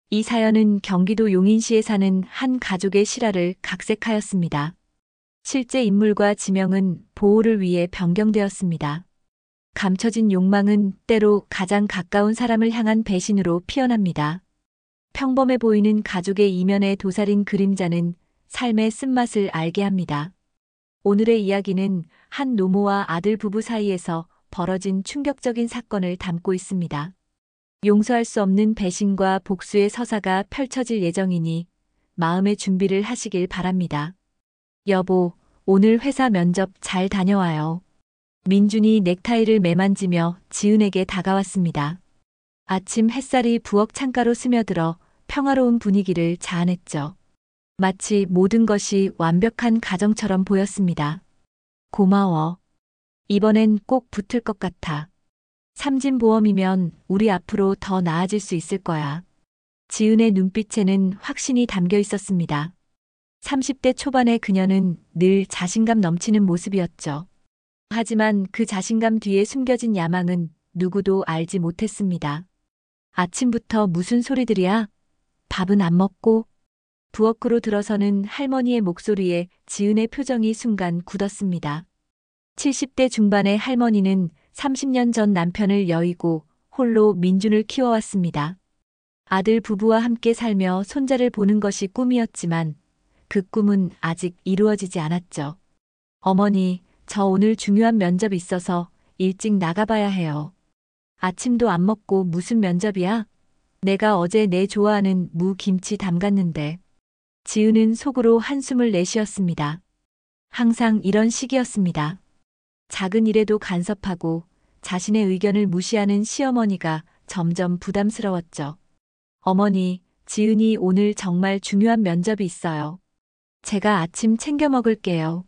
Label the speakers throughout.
Speaker 1: 이 사연은 경기도 용인시에 사는 한 가족의 실화를 각색하였습니다. 실제 인물과 지명은 보호를 위해 변경되었습니다. 감춰진 욕망은 때로 가장 가까운 사람을 향한 배신으로 피어납니다. 평범해 보이는 가족의 이면에 도사린 그림자는 삶의 쓴맛을 알게 합니다. 오늘의 이야기는 한 노모와 아들 부부 사이에서 벌어진 충격적인 사건을 담고 있습니다. 용서할 수 없는 배신과 복수의 서사가 펼쳐질 예정이니 마음의 준비를 하시길 바랍니다. 여보, 오늘 회사 면접 잘 다녀와요. 민준이 넥타이를 매만지며 지은에게 다가왔습니다. 아침 햇살이 부엌 창가로 스며들어 평화로운 분위기를 자아냈죠. 마치 모든 것이 완벽한 가정처럼 보였습니다. 고마워. 이번엔 꼭 붙을 것 같아. 삼진보험이면 우리 앞으로 더 나아질 수 있을 거야. 지은의 눈빛에는 확신이 담겨 있었습니다. 30대 초반의 그녀는 늘 자신감 넘치는 모습이었죠. 하지만 그 자신감 뒤에 숨겨진 야망은 누구도 알지 못했습니다. 아침부터 무슨 소리들이야? 밥은 안 먹고? 부엌으로 들어서는 할머니의 목소리에 지은의 표정이 순간 굳었습니다. 70대 중반의 할머니는 30년 전 남편을 여의고 홀로 민준을 키워왔습니다. 아들 부부와 함께 살며 손자를 보는 것이 꿈이었지만 그 꿈은 아직 이루어지지 않았죠. 어머니, 저 오늘 중요한 면접이 있어서 일찍 나가봐야 해요. 아침도 안 먹고 무슨 면접이야? 내가 어제 내 좋아하는 무김치 담갔는데. 지은은 속으로 한숨을 내쉬었습니다. 항상 이런 식이었습니다. 작은 일에도 간섭하고 자신의 의견을 무시하는 시어머니가 점점 부담스러웠죠. 어머니, 지은이 오늘 정말 중요한 면접이 있어요. 제가 아침 챙겨 먹을게요.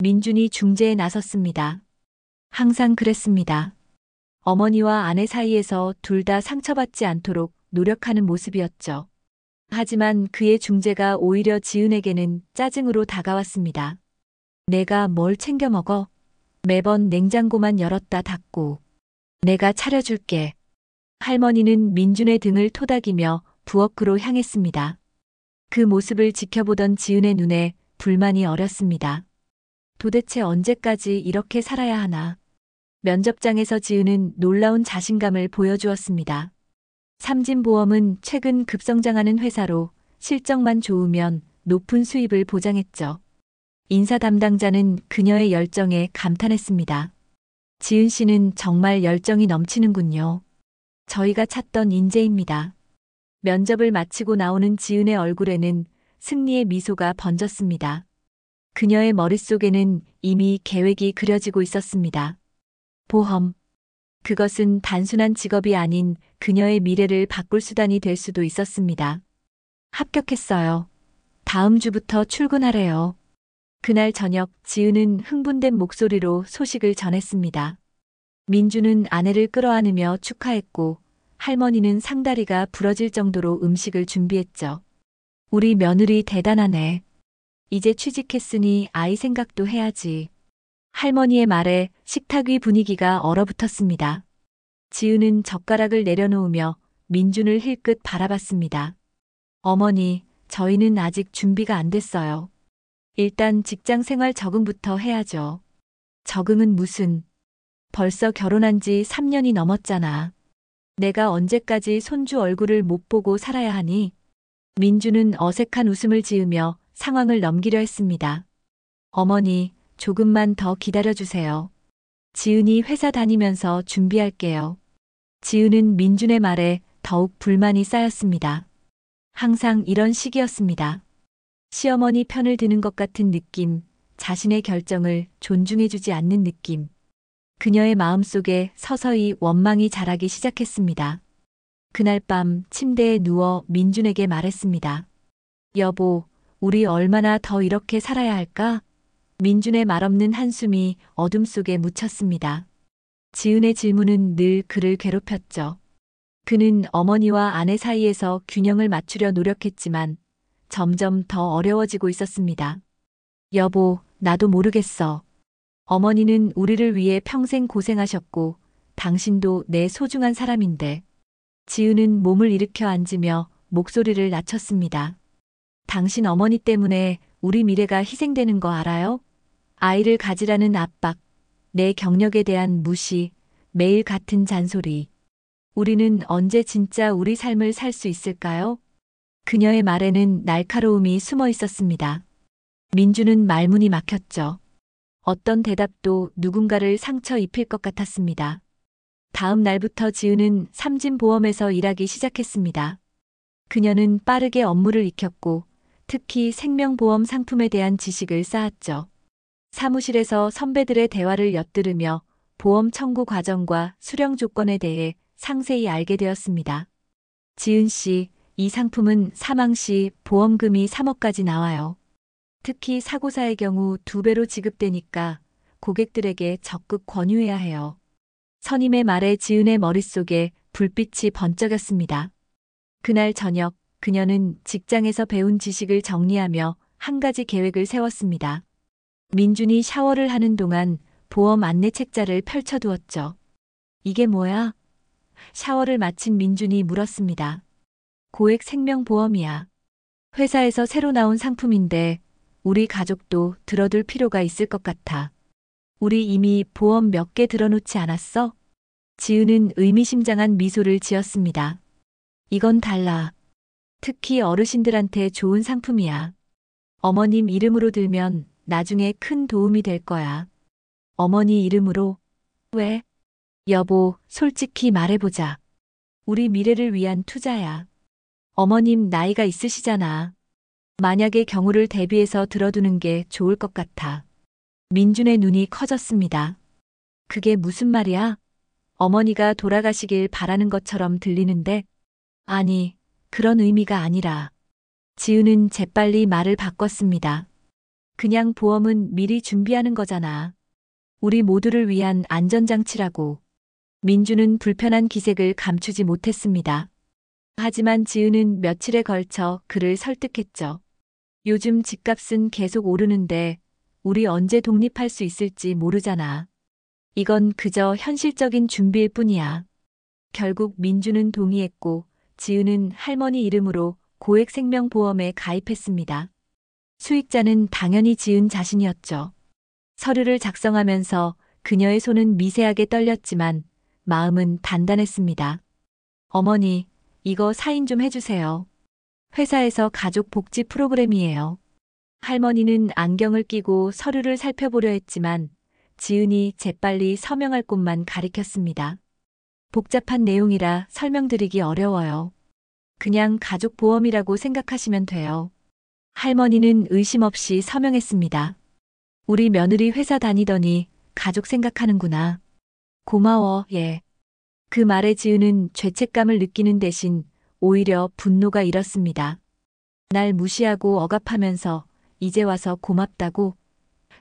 Speaker 1: 민준이 중재에 나섰습니다. 항상 그랬습니다. 어머니와 아내 사이에서 둘 다 상처받지 않도록 노력하는 모습이었죠. 하지만 그의 중재가 오히려 지은에게는 짜증으로 다가왔습니다. 내가 뭘 챙겨 먹어? 매번 냉장고만 열었다 닫고. 내가 차려줄게. 할머니는 민준의 등을 토닥이며 부엌으로 향했습니다. 그 모습을 지켜보던 지은의 눈에 불만이 어렸습니다. 도대체 언제까지 이렇게 살아야 하나? 면접장에서 지은은 놀라운 자신감을 보여주었습니다. 삼진보험은 최근 급성장하는 회사로 실적만 좋으면 높은 수입을 보장했죠. 인사 담당자는 그녀의 열정에 감탄했습니다. 지은 씨는 정말 열정이 넘치는군요. 저희가 찾던 인재입니다. 면접을 마치고 나오는 지은의 얼굴에는 승리의 미소가 번졌습니다. 그녀의 머릿속에는 이미 계획이 그려지고 있었습니다. 보험. 그것은 단순한 직업이 아닌 그녀의 미래를 바꿀 수단이 될 수도 있었습니다. 합격했어요. 다음 주부터 출근하래요. 그날 저녁 지은은 흥분된 목소리로 소식을 전했습니다. 민주는 아내를 끌어안으며 축하했고 할머니는 상다리가 부러질 정도로 음식을 준비했죠. 우리 며느리 대단하네. 이제 취직했으니 아이 생각도 해야지. 할머니의 말에 식탁 위 분위기가 얼어붙었습니다. 지은은 젓가락을 내려놓으며 민준을 힐끗 바라봤습니다. 어머니, 저희는 아직 준비가 안 됐어요. 일단 직장 생활 적응부터 해야죠. 적응은 무슨? 벌써 결혼한 지 3년이 넘었잖아. 내가 언제까지 손주 얼굴을 못 보고 살아야 하니? 민주는 어색한 웃음을 지으며 상황을 넘기려 했습니다. 어머니, 조금만 더 기다려주세요. 지은이 회사 다니면서 준비할게요. 지은은 민준의 말에 더욱 불만이 쌓였습니다. 항상 이런 식이었습니다. 시어머니 편을 드는 것 같은 느낌, 자신의 결정을 존중해주지 않는 느낌. 그녀의 마음속에 서서히 원망이 자라기 시작했습니다. 그날 밤 침대에 누워 민준에게 말했습니다. 여보, 우리 얼마나 더 이렇게 살아야 할까? 민준의 말없는 한숨이 어둠 속에 묻혔습니다. 지은의 질문은 늘 그를 괴롭혔죠. 그는 어머니와 아내 사이에서 균형을 맞추려 노력했지만 점점 더 어려워지고 있었습니다. 여보, 나도 모르겠어. 어머니는 우리를 위해 평생 고생하셨고 당신도 내 소중한 사람인데. 지은은 몸을 일으켜 앉으며 목소리를 낮췄습니다. 당신 어머니 때문에 우리 미래가 희생되는 거 알아요? 아이를 가지라는 압박, 내 경력에 대한 무시, 매일 같은 잔소리. 우리는 언제 진짜 우리 삶을 살 수 있을까요? 그녀의 말에는 날카로움이 숨어 있었습니다. 민주는 말문이 막혔죠. 어떤 대답도 누군가를 상처 입힐 것 같았습니다. 다음 날부터 지은은 삼진보험에서 일하기 시작했습니다. 그녀는 빠르게 업무를 익혔고 특히 생명보험 상품에 대한 지식을 쌓았죠. 사무실에서 선배들의 대화를 엿들으며 보험 청구 과정과 수령 조건에 대해 상세히 알게 되었습니다. 지은 씨, 이 상품은 사망 시 보험금이 3억까지 나와요. 특히 사고사의 경우 2배로 지급되니까 고객들에게 적극 권유해야 해요. 선임의 말에 지은의 머릿속에 불빛이 번쩍였습니다. 그날 저녁 그녀는 직장에서 배운 지식을 정리하며 한 가지 계획을 세웠습니다. 민준이 샤워를 하는 동안 보험 안내 책자를 펼쳐두었죠. 이게 뭐야? 샤워를 마친 민준이 물었습니다. 고액 생명보험이야. 회사에서 새로 나온 상품인데 우리 가족도 들어둘 필요가 있을 것 같아. 우리 이미 보험 몇 개 들어놓지 않았어? 지은은 의미심장한 미소를 지었습니다. 이건 달라. 특히 어르신들한테 좋은 상품이야. 어머님 이름으로 들면 나중에 큰 도움이 될 거야. 어머니 이름으로? 왜? 여보, 솔직히 말해보자. 우리 미래를 위한 투자야. 어머님 나이가 있으시잖아. 만약의 경우를 대비해서 들어두는 게 좋을 것 같아. 민준의 눈이 커졌습니다. 그게 무슨 말이야? 어머니가 돌아가시길 바라는 것처럼 들리는데? 아니, 그런 의미가 아니라. 지은은 재빨리 말을 바꿨습니다. 그냥 보험은 미리 준비하는 거잖아. 우리 모두를 위한 안전장치라고. 민주는 불편한 기색을 감추지 못했습니다. 하지만 지은은 며칠에 걸쳐 그를 설득했죠. 요즘 집값은 계속 오르는데 우리 언제 독립할 수 있을지 모르잖아. 이건 그저 현실적인 준비일 뿐이야. 결국 민주는 동의했고 지은은 할머니 이름으로 고액 생명보험에 가입했습니다. 수익자는 당연히 지은 자신이었죠. 서류를 작성하면서 그녀의 손은 미세하게 떨렸지만 마음은 단단했습니다. 어머니, 이거 사인 좀 해주세요. 회사에서 가족 복지 프로그램이에요. 할머니는 안경을 끼고 서류를 살펴보려 했지만 지은이 재빨리 서명할 곳만 가리켰습니다. 복잡한 내용이라 설명드리기 어려워요. 그냥 가족 보험이라고 생각하시면 돼요. 할머니는 의심 없이 서명했습니다. 우리 며느리 회사 다니더니 가족 생각하는구나. 고마워, 예. 그 말에 지은은 죄책감을 느끼는 대신 오히려 분노가 일었습니다. 날 무시하고 억압하면서 이제 와서 고맙다고.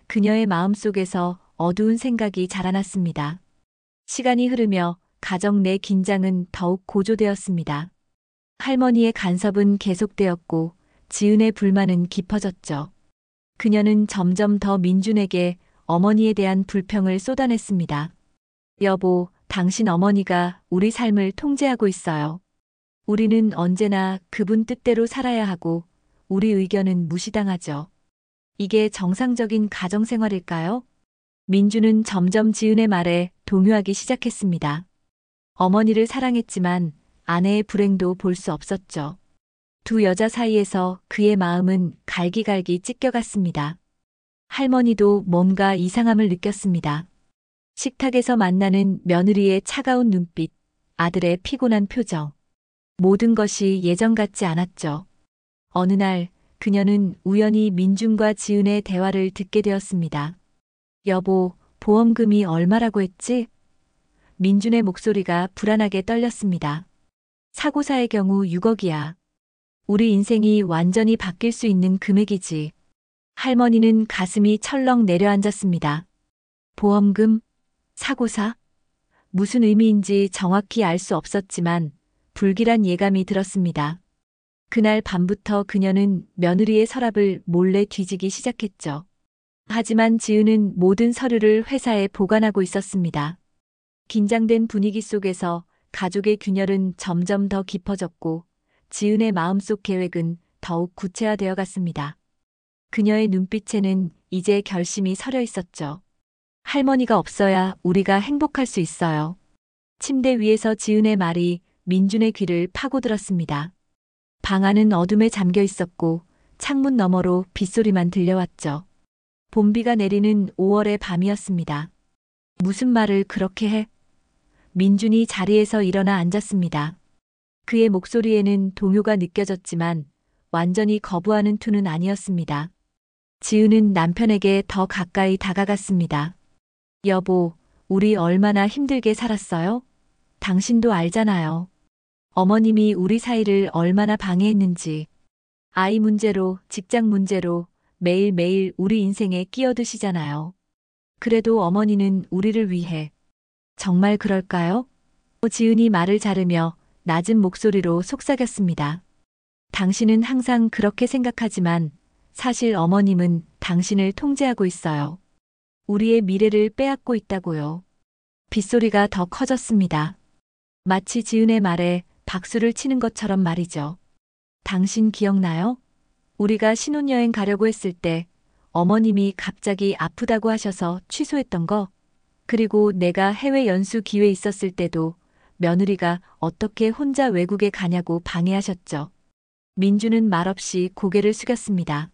Speaker 1: 그녀의 마음속에서 어두운 생각이 자라났습니다. 시간이 흐르며 가정 내 긴장은 더욱 고조되었습니다. 할머니의 간섭은 계속되었고 지은의 불만은 깊어졌죠. 그녀는 점점 더 민준에게 어머니에 대한 불평을 쏟아냈습니다. 여보, 당신 어머니가 우리 삶을 통제하고 있어요. 우리는 언제나 그분 뜻대로 살아야 하고 우리 의견은 무시당하죠. 이게 정상적인 가정생활일까요? 민주는 점점 지은의 말에 동요하기 시작했습니다. 어머니를 사랑했지만 아내의 불행도 볼 수 없었죠. 두 여자 사이에서 그의 마음은 갈기갈기 찢겨갔습니다. 할머니도 뭔가 이상함을 느꼈습니다. 식탁에서 만나는 며느리의 차가운 눈빛, 아들의 피곤한 표정. 모든 것이 예전 같지 않았죠. 어느 날 그녀는 우연히 민준과 지은의 대화를 듣게 되었습니다. 여보, 보험금이 얼마라고 했지? 민준의 목소리가 불안하게 떨렸습니다. 사고사의 경우 6억이야. 우리 인생이 완전히 바뀔 수 있는 금액이지. 할머니는 가슴이 철렁 내려앉았습니다. 보험금? 사고사? 무슨 의미인지 정확히 알 수 없었지만 불길한 예감이 들었습니다. 그날 밤부터 그녀는 며느리의 서랍을 몰래 뒤지기 시작했죠. 하지만 지은은 모든 서류를 회사에 보관하고 있었습니다. 긴장된 분위기 속에서 가족의 균열은 점점 더 깊어졌고 지은의 마음속 계획은 더욱 구체화되어 갔습니다. 그녀의 눈빛에는 이제 결심이 서려 있었죠. 할머니가 없어야 우리가 행복할 수 있어요. 침대 위에서 지은의 말이 민준의 귀를 파고들었습니다. 방 안은 어둠에 잠겨 있었고 창문 너머로 빗소리만 들려왔죠. 봄비가 내리는 5월의 밤이었습니다. 무슨 말을 그렇게 해? 민준이 자리에서 일어나 앉았습니다. 그의 목소리에는 동요가 느껴졌지만 완전히 거부하는 투는 아니었습니다. 지은은 남편에게 더 가까이 다가갔습니다. 여보, 우리 얼마나 힘들게 살았어요? 당신도 알잖아요. 어머님이 우리 사이를 얼마나 방해했는지. 아이 문제로, 직장 문제로 매일매일 우리 인생에 끼어드시잖아요. 그래도 어머니는 우리를 위해. 정말 그럴까요? 지은이 말을 자르며 낮은 목소리로 속삭였습니다. 당신은 항상 그렇게 생각하지만 사실 어머님은 당신을 통제하고 있어요. 우리의 미래를 빼앗고 있다고요. 빗소리가 더 커졌습니다. 마치 지은의 말에 박수를 치는 것처럼 말이죠. 당신 기억나요? 우리가 신혼여행 가려고 했을 때 어머님이 갑자기 아프다고 하셔서 취소했던 거. 그리고 내가 해외 연수 기회 있었을 때도 며느리가 어떻게 혼자 외국에 가냐고 방해하셨죠. 민주는 말없이 고개를 숙였습니다.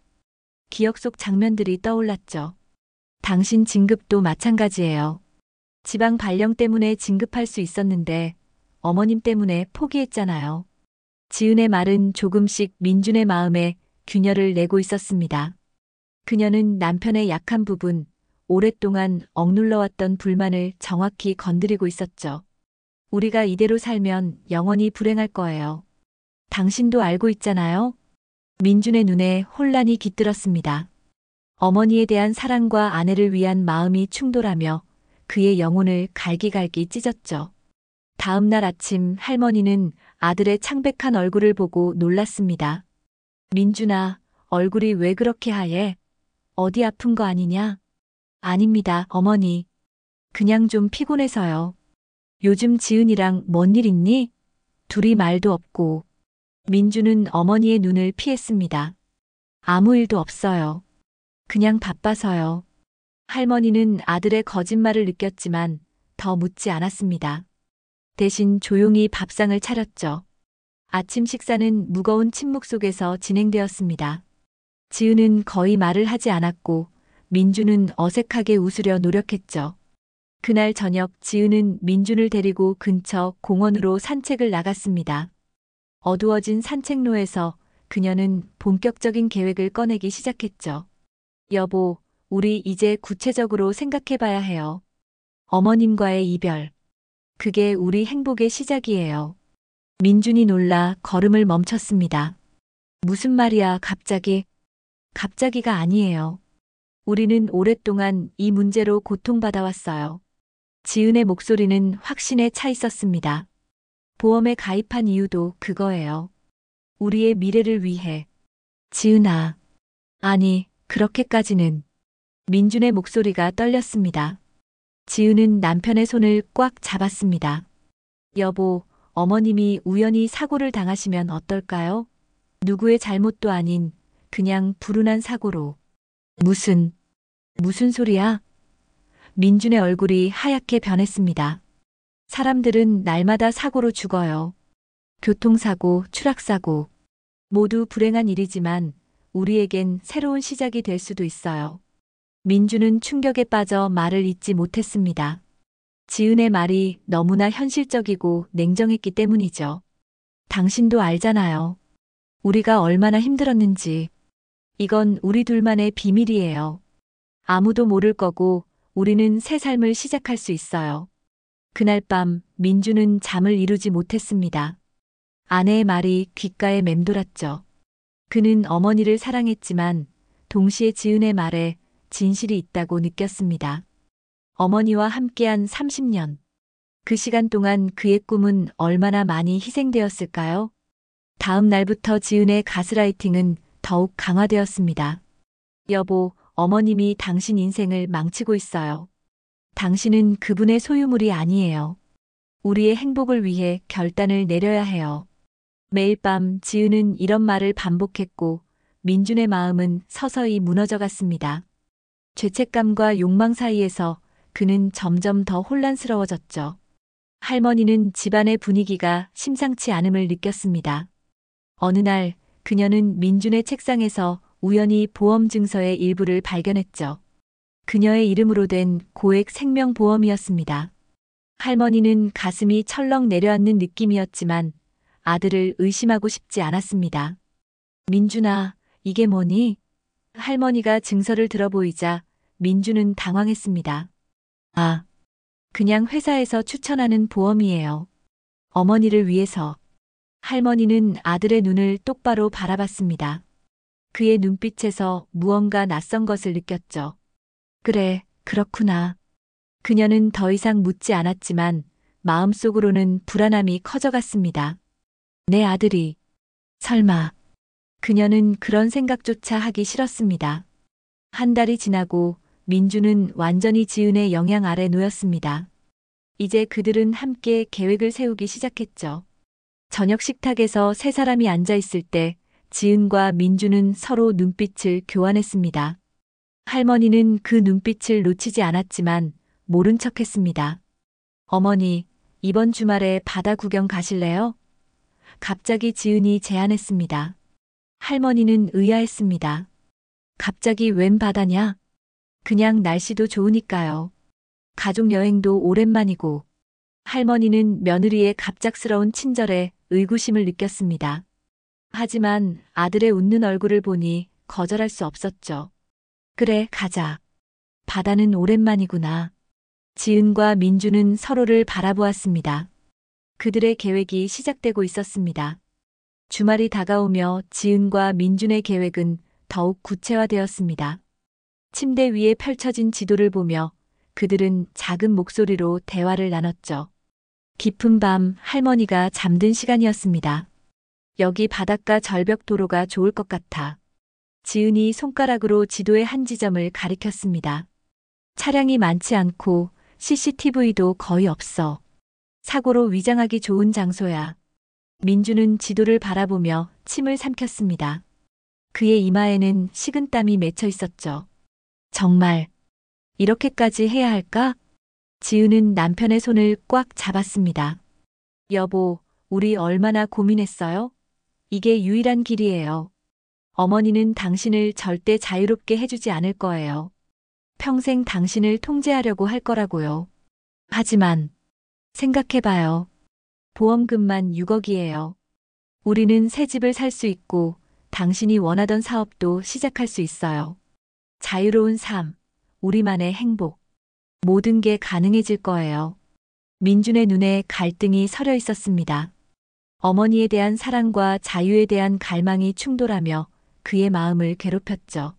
Speaker 1: 기억 속 장면들이 떠올랐죠. 당신 진급도 마찬가지예요. 지방 발령 때문에 진급할 수 있었는데 어머님 때문에 포기했잖아요. 지은의 말은 조금씩 민준의 마음에 균열을 내고 있었습니다. 그녀는 남편의 약한 부분, 오랫동안 억눌러왔던 불만을 정확히 건드리고 있었죠. 우리가 이대로 살면 영원히 불행할 거예요. 당신도 알고 있잖아요. 민준의 눈에 혼란이 깃들었습니다. 어머니에 대한 사랑과 아내를 위한 마음이 충돌하며 그의 영혼을 갈기갈기 찢었죠. 다음 날 아침 할머니는 아들의 창백한 얼굴을 보고 놀랐습니다. 민준아, 얼굴이 왜 그렇게 하얘? 어디 아픈 거 아니냐? 아닙니다, 어머니. 그냥 좀 피곤해서요. 요즘 지은이랑 뭔 일 있니? 둘이 말도 없고. 민주는 어머니의 눈을 피했습니다. 아무 일도 없어요. 그냥 바빠서요. 할머니는 아들의 거짓말을 느꼈지만 더 묻지 않았습니다. 대신 조용히 밥상을 차렸죠. 아침 식사는 무거운 침묵 속에서 진행되었습니다. 지은은 거의 말을 하지 않았고 민주는 어색하게 웃으려 노력했죠. 그날 저녁 지은은 민준을 데리고 근처 공원으로 산책을 나갔습니다. 어두워진 산책로에서 그녀는 본격적인 계획을 꺼내기 시작했죠. 여보, 우리 이제 구체적으로 생각해봐야 해요. 어머님과의 이별. 그게 우리 행복의 시작이에요. 민준이 놀라 걸음을 멈췄습니다. 무슨 말이야, 갑자기? 갑자기가 아니에요. 우리는 오랫동안 이 문제로 고통받아왔어요. 지은의 목소리는 확신에 차 있었습니다. 보험에 가입한 이유도 그거예요. 우리의 미래를 위해. 지은아. 아니, 그렇게까지는. 민준의 목소리가 떨렸습니다. 지은은 남편의 손을 꽉 잡았습니다. 여보, 어머님이 우연히 사고를 당하시면 어떨까요? 누구의 잘못도 아닌 그냥 불운한 사고로. 무슨 소리야? 민준의 얼굴이 하얗게 변했습니다. 사람들은 날마다 사고로 죽어요. 교통사고, 추락사고. 모두 불행한 일이지만 우리에겐 새로운 시작이 될 수도 있어요. 민주는 충격에 빠져 말을 잇지 못했습니다. 지은의 말이 너무나 현실적이고 냉정했기 때문이죠. 당신도 알잖아요. 우리가 얼마나 힘들었는지. 이건 우리 둘만의 비밀이에요. 아무도 모를 거고 우리는 새 삶을 시작할 수 있어요. 그날 밤 민주는 잠을 이루지 못했습니다. 아내의 말이 귓가에 맴돌았죠. 그는 어머니를 사랑했지만 동시에 지은의 말에 진실이 있다고 느꼈습니다. 어머니와 함께한 30년. 그 시간 동안 그의 꿈은 얼마나 많이 희생되었을까요? 다음 날부터 지은의 가스라이팅은 더욱 강화되었습니다. 여보, 어머님이 당신 인생을 망치고 있어요. 당신은 그분의 소유물이 아니에요. 우리의 행복을 위해 결단을 내려야 해요. 매일 밤 지은은 이런 말을 반복했고 민준의 마음은 서서히 무너져 갔습니다. 죄책감과 욕망 사이에서 그는 점점 더 혼란스러워졌죠. 할머니는 집안의 분위기가 심상치 않음을 느꼈습니다. 어느 날 그녀는 민준의 책상에서 우연히 보험 증서의 일부를 발견했죠. 그녀의 이름으로 된 고액 생명보험이었습니다. 할머니는 가슴이 철렁 내려앉는 느낌이었지만 아들을 의심하고 싶지 않았습니다. 민준아, 이게 뭐니? 할머니가 증서를 들어보이자 민준은 당황했습니다. 아, 그냥 회사에서 추천하는 보험이에요. 어머니를 위해서. 할머니는 아들의 눈을 똑바로 바라봤습니다. 그의 눈빛에서 무언가 낯선 것을 느꼈죠. 그래, 그렇구나. 그녀는 더 이상 묻지 않았지만 마음속으로는 불안함이 커져갔습니다. 내 아들이. 설마. 그녀는 그런 생각조차 하기 싫었습니다. 한 달이 지나고 민주는 완전히 지은의 영향 아래 놓였습니다. 이제 그들은 함께 계획을 세우기 시작했죠. 저녁 식탁에서 세 사람이 앉아 있을 때 지은과 민주는 서로 눈빛을 교환했습니다. 할머니는 그 눈빛을 놓치지 않았지만 모른 척했습니다. 어머니, 이번 주말에 바다 구경 가실래요? 갑자기 지은이 제안했습니다. 할머니는 의아했습니다. 갑자기 웬 바다냐? 그냥 날씨도 좋으니까요. 가족 여행도 오랜만이고. 할머니는 며느리의 갑작스러운 친절에 의구심을 느꼈습니다. 하지만 아들의 웃는 얼굴을 보니 거절할 수 없었죠. 그래, 가자. 바다는 오랜만이구나. 지은과 민주는 서로를 바라보았습니다. 그들의 계획이 시작되고 있었습니다. 주말이 다가오며 지은과 민준의 계획은 더욱 구체화되었습니다. 침대 위에 펼쳐진 지도를 보며 그들은 작은 목소리로 대화를 나눴죠. 깊은 밤 할머니가 잠든 시간이었습니다. 여기 바닷가 절벽 도로가 좋을 것 같아. 지은이 손가락으로 지도의 한 지점을 가리켰습니다. 차량이 많지 않고 CCTV도 거의 없어. 사고로 위장하기 좋은 장소야. 민주는 지도를 바라보며 침을 삼켰습니다. 그의 이마에는 식은땀이 맺혀 있었죠. 정말 이렇게까지 해야 할까? 지은은 남편의 손을 꽉 잡았습니다. 여보, 우리 얼마나 고민했어요? 이게 유일한 길이에요. 어머니는 당신을 절대 자유롭게 해주지 않을 거예요. 평생 당신을 통제하려고 할 거라고요. 하지만 생각해봐요. 보험금만 6억이에요. 우리는 새 집을 살 수 있고 당신이 원하던 사업도 시작할 수 있어요. 자유로운 삶, 우리만의 행복. 모든 게 가능해질 거예요. 민준의 눈에 갈등이 서려 있었습니다. 어머니에 대한 사랑과 자유에 대한 갈망이 충돌하며 그의 마음을 괴롭혔죠.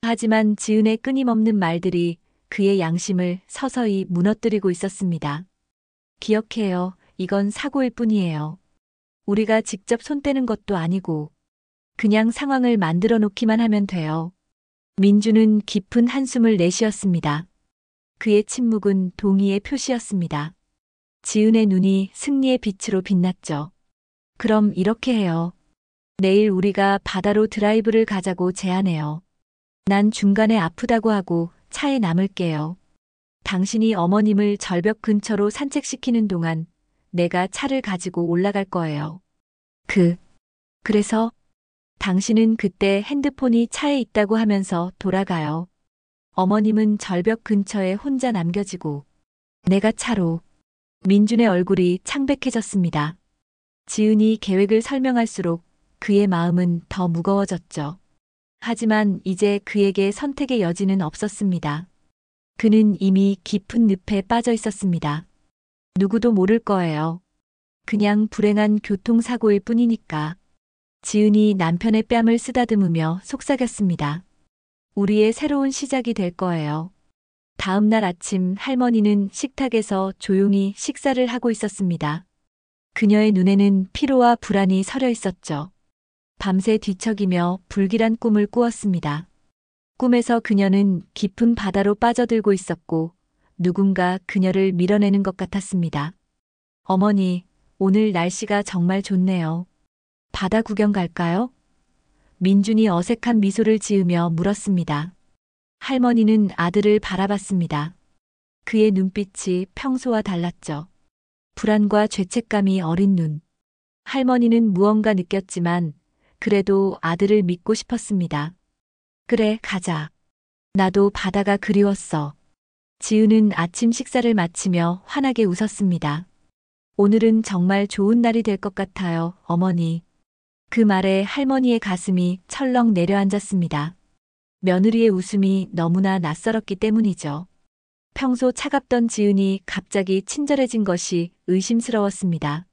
Speaker 1: 하지만 지은의 끊임없는 말들이 그의 양심을 서서히 무너뜨리고 있었습니다. 기억해요. 이건 사고일 뿐이에요. 우리가 직접 손 떼는 것도 아니고 그냥 상황을 만들어 놓기만 하면 돼요. 민주는 깊은 한숨을 내쉬었습니다. 그의 침묵은 동의의 표시였습니다. 지은의 눈이 승리의 빛으로 빛났죠. 그럼 이렇게 해요. 내일 우리가 바다로 드라이브를 가자고 제안해요. 난 중간에 아프다고 하고 차에 남을게요. 당신이 어머님을 절벽 근처로 산책시키는 동안 내가 차를 가지고 올라갈 거예요. 그래서 당신은 그때 핸드폰이 차에 있다고 하면서 돌아가요. 어머님은 절벽 근처에 혼자 남겨지고 내가 차로. 민준의 얼굴이 창백해졌습니다. 지은이 계획을 설명할수록 그의 마음은 더 무거워졌죠. 하지만 이제 그에게 선택의 여지는 없었습니다. 그는 이미 깊은 늪에 빠져 있었습니다. 누구도 모를 거예요. 그냥 불행한 교통사고일 뿐이니까. 지은이 남편의 뺨을 쓰다듬으며 속삭였습니다. 우리의 새로운 시작이 될 거예요. 다음 날 아침 할머니는 식탁에서 조용히 식사를 하고 있었습니다. 그녀의 눈에는 피로와 불안이 서려 있었죠. 밤새 뒤척이며 불길한 꿈을 꾸었습니다. 꿈에서 그녀는 깊은 바다로 빠져들고 있었고 누군가 그녀를 밀어내는 것 같았습니다. 어머니, 오늘 날씨가 정말 좋네요. 바다 구경 갈까요? 민준이 어색한 미소를 지으며 물었습니다. 할머니는 아들을 바라봤습니다. 그의 눈빛이 평소와 달랐죠. 불안과 죄책감이 어린 눈. 할머니는 무언가 느꼈지만 그래도 아들을 믿고 싶었습니다. 그래, 가자. 나도 바다가 그리웠어. 지우는 아침 식사를 마치며 환하게 웃었습니다. 오늘은 정말 좋은 날이 될 것 같아요, 어머니. 그 말에 할머니의 가슴이 철렁 내려앉았습니다. 며느리의 웃음이 너무나 낯설었기 때문이죠. 평소 차갑던 지은이 갑자기 친절해진 것이 의심스러웠습니다.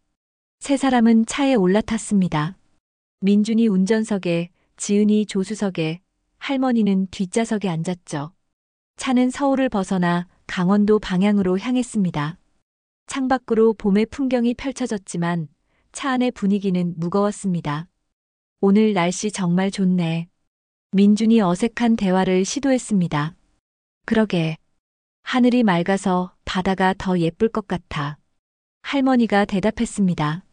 Speaker 1: 세 사람은 차에 올라탔습니다. 민준이 운전석에, 지은이 조수석에, 할머니는 뒷좌석에 앉았죠. 차는 서울을 벗어나 강원도 방향으로 향했습니다. 창밖으로 봄의 풍경이 펼쳐졌지만 차 안의 분위기는 무거웠습니다. 오늘 날씨 정말 좋네. 민준이 어색한 대화를 시도했습니다. 그러게. 하늘이 맑아서 바다가 더 예쁠 것 같아. 할머니가 대답했습니다.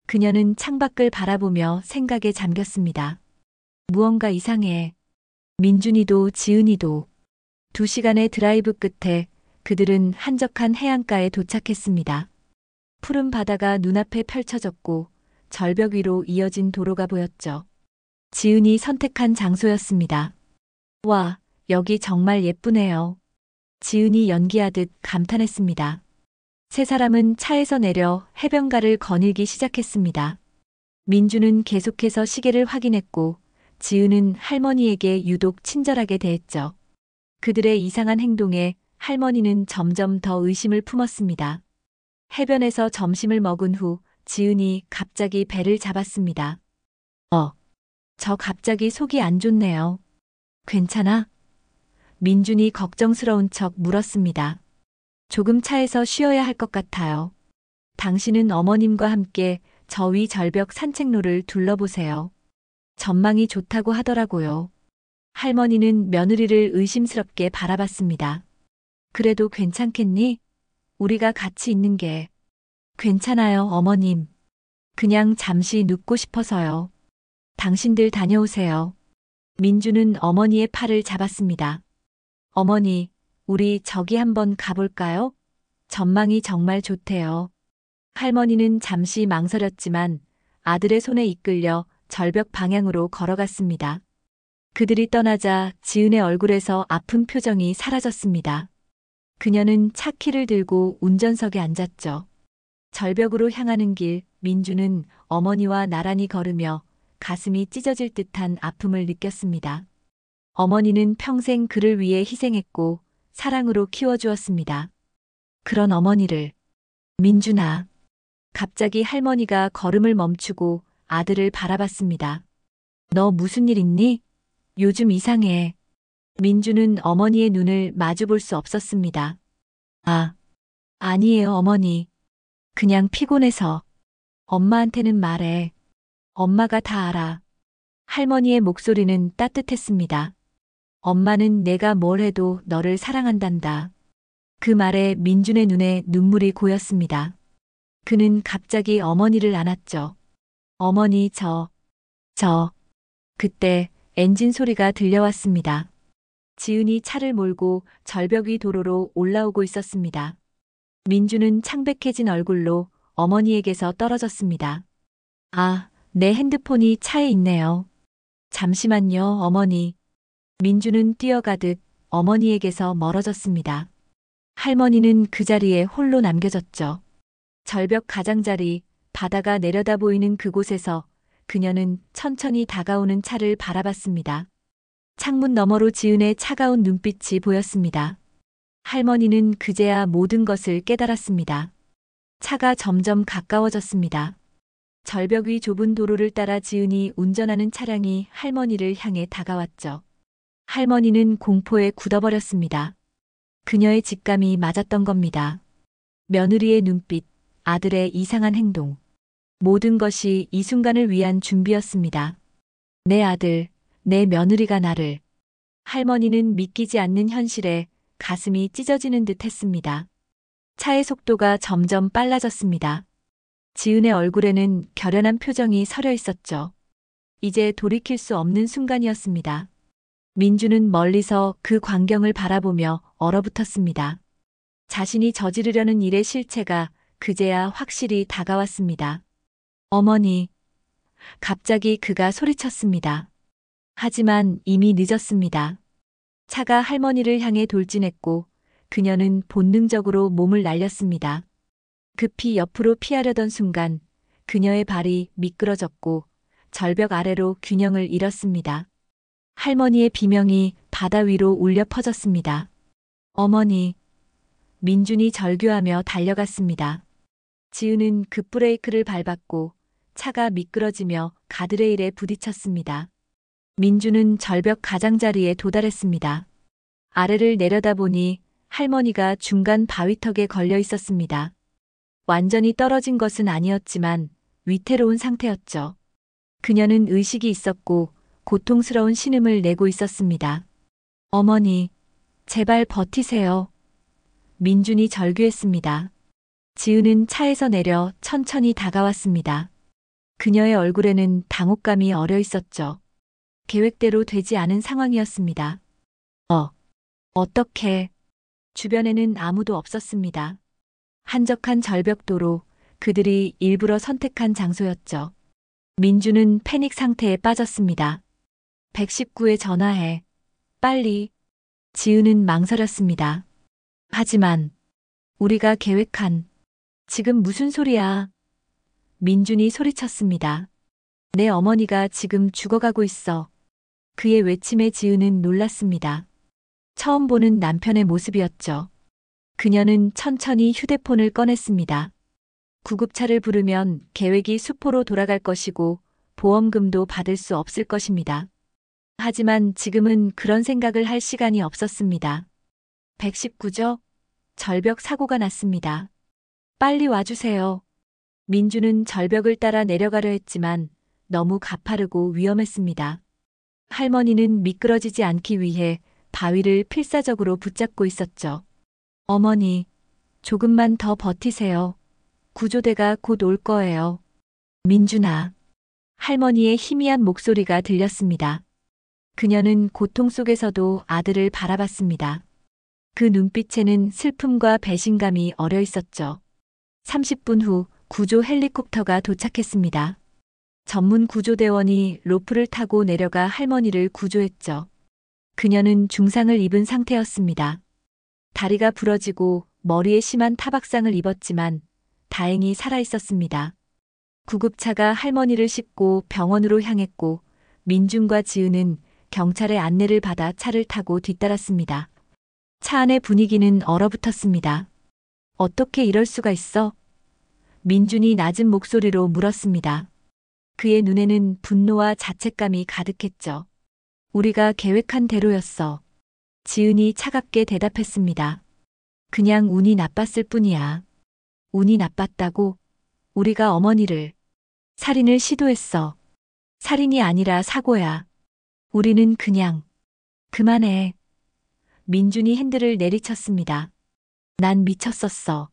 Speaker 1: 그녀는 창밖을 바라보며 생각에 잠겼습니다. 무언가 이상해. 민준이도 지은이도. 2시간의 드라이브 끝에 그들은 한적한 해안가에 도착했습니다. 푸른 바다가 눈앞에 펼쳐졌고 절벽 위로 이어진 도로가 보였죠. 지은이 선택한 장소였습니다. 와, 여기 정말 예쁘네요. 지은이 연기하듯 감탄했습니다. 세 사람은 차에서 내려 해변가를 거닐기 시작했습니다. 민주는 계속해서 시계를 확인했고 지은은 할머니에게 유독 친절하게 대했죠. 그들의 이상한 행동에 할머니는 점점 더 의심을 품었습니다. 해변에서 점심을 먹은 후 지은이 갑자기 배를 잡았습니다. 저 갑자기 속이 안 좋네요. 괜찮아? 민준이 걱정스러운 척 물었습니다. 조금 차에서 쉬어야 할 것 같아요. 당신은 어머님과 함께 저 위 절벽 산책로를 둘러보세요. 전망이 좋다고 하더라고요. 할머니는 며느리를 의심스럽게 바라봤습니다. 그래도 괜찮겠니? 우리가 같이 있는 게. 괜찮아요, 어머님. 그냥 잠시 눕고 싶어서요. 당신들 다녀오세요. 민주는 어머니의 팔을 잡았습니다. 어머니, 우리 저기 한번 가볼까요? 전망이 정말 좋대요. 할머니는 잠시 망설였지만 아들의 손에 이끌려 절벽 방향으로 걸어갔습니다. 그들이 떠나자 지은의 얼굴에서 아픈 표정이 사라졌습니다. 그녀는 차 키를 들고 운전석에 앉았죠. 절벽으로 향하는 길, 민주는 어머니와 나란히 걸으며 가슴이 찢어질 듯한 아픔을 느꼈습니다. 어머니는 평생 그를 위해 희생했고 사랑으로 키워주었습니다. 그런 어머니를. 민준아. 갑자기 할머니가 걸음을 멈추고 아들을 바라봤습니다. 너 무슨 일 있니? 요즘 이상해. 민주는 어머니의 눈을 마주볼 수 없었습니다. 아니에요, 어머니. 그냥 피곤해서. 엄마한테는 말해. 엄마가 다 알아. 할머니의 목소리는 따뜻했습니다. 엄마는 내가 뭘 해도 너를 사랑한단다. 그 말에 민준의 눈에 눈물이 고였습니다. 그는 갑자기 어머니를 안았죠. 어머니, 그때 엔진 소리가 들려왔습니다. 지은이 차를 몰고 절벽 위 도로로 올라오고 있었습니다. 민주는 창백해진 얼굴로 어머니에게서 떨어졌습니다. 내 핸드폰이 차에 있네요. 잠시만요, 어머니. 민주는 뛰어가듯 어머니에게서 멀어졌습니다. 할머니는 그 자리에 홀로 남겨졌죠. 절벽 가장자리, 바다가 내려다 보이는 그곳에서 그녀는 천천히 다가오는 차를 바라봤습니다. 창문 너머로 지은의 차가운 눈빛이 보였습니다. 할머니는 그제야 모든 것을 깨달았습니다. 차가 점점 가까워졌습니다. 절벽 위 좁은 도로를 따라 지은이 운전하는 차량이 할머니를 향해 다가왔죠. 할머니는 공포에 굳어버렸습니다. 그녀의 직감이 맞았던 겁니다. 며느리의 눈빛, 아들의 이상한 행동. 모든 것이 이 순간을 위한 준비였습니다. 내 아들, 내 며느리가 나를. 할머니는 믿기지 않는 현실에 가슴이 찢어지는 듯 했습니다. 차의 속도가 점점 빨라졌습니다. 지은의 얼굴에는 결연한 표정이 서려 있었죠. 이제 돌이킬 수 없는 순간이었습니다. 민주는 멀리서 그 광경을 바라보며 얼어붙었습니다. 자신이 저지르려는 일의 실체가 그제야 확실히 다가왔습니다. 어머니. 갑자기 그가 소리쳤습니다. 하지만 이미 늦었습니다. 차가 할머니를 향해 돌진했고 그녀는 본능적으로 몸을 날렸습니다. 급히 옆으로 피하려던 순간 그녀의 발이 미끄러졌고 절벽 아래로 균형을 잃었습니다. 할머니의 비명이 바다 위로 울려 퍼졌습니다. 어머니. 민준이 절규하며 달려갔습니다. 지은은 급브레이크를 밟았고 차가 미끄러지며 가드레일에 부딪혔습니다. 민준은 절벽 가장자리에 도달했습니다. 아래를 내려다보니 할머니가 중간 바위턱에 걸려 있었습니다. 완전히 떨어진 것은 아니었지만 위태로운 상태였죠. 그녀는 의식이 있었고 고통스러운 신음을 내고 있었습니다. 어머니, 제발 버티세요. 민준이 절규했습니다. 지은은 차에서 내려 천천히 다가왔습니다. 그녀의 얼굴에는 당혹감이 어려 있었죠. 계획대로 되지 않은 상황이었습니다. 어떻게? 주변에는 아무도 없었습니다. 한적한 절벽도로, 그들이 일부러 선택한 장소였죠. 민주는 패닉 상태에 빠졌습니다. 119에 전화해. 빨리. 지은은 망설였습니다. 하지만 우리가 계획한 지금 무슨 소리야? 민준이 소리쳤습니다. 내 어머니가 지금 죽어가고 있어. 그의 외침에 지은은 놀랐습니다. 처음 보는 남편의 모습이었죠. 그녀는 천천히 휴대폰을 꺼냈습니다. 구급차를 부르면 계획이 수포로 돌아갈 것이고 보험금도 받을 수 없을 것입니다. 하지만 지금은 그런 생각을 할 시간이 없었습니다. 119죠? 절벽 사고가 났습니다. 빨리 와주세요. 민주는 절벽을 따라 내려가려 했지만 너무 가파르고 위험했습니다. 할머니는 미끄러지지 않기 위해 바위를 필사적으로 붙잡고 있었죠. 어머니, 조금만 더 버티세요. 구조대가 곧 올 거예요. 민준아. 할머니의 희미한 목소리가 들렸습니다. 그녀는 고통 속에서도 아들을 바라봤습니다. 그 눈빛에는 슬픔과 배신감이 어려 있었죠. 30분 후 구조 헬리콥터가 도착했습니다. 전문 구조대원이 로프를 타고 내려가 할머니를 구조했죠. 그녀는 중상을 입은 상태였습니다. 다리가 부러지고 머리에 심한 타박상을 입었지만 다행히 살아 있었습니다. 구급차가 할머니를 싣고 병원으로 향했고 민준과 지은은 경찰의 안내를 받아 차를 타고 뒤따랐습니다. 차 안의 분위기는 얼어붙었습니다. 어떻게 이럴 수가 있어? 민준이 낮은 목소리로 물었습니다. 그의 눈에는 분노와 자책감이 가득했죠. 우리가 계획한 대로였어. 지은이 차갑게 대답했습니다. 그냥 운이 나빴을 뿐이야. 운이 나빴다고? 우리가 어머니를 살인을 시도했어. 살인이 아니라 사고야. 우리는 그냥 그만해. 민준이 핸들을 내리쳤습니다. 난 미쳤었어.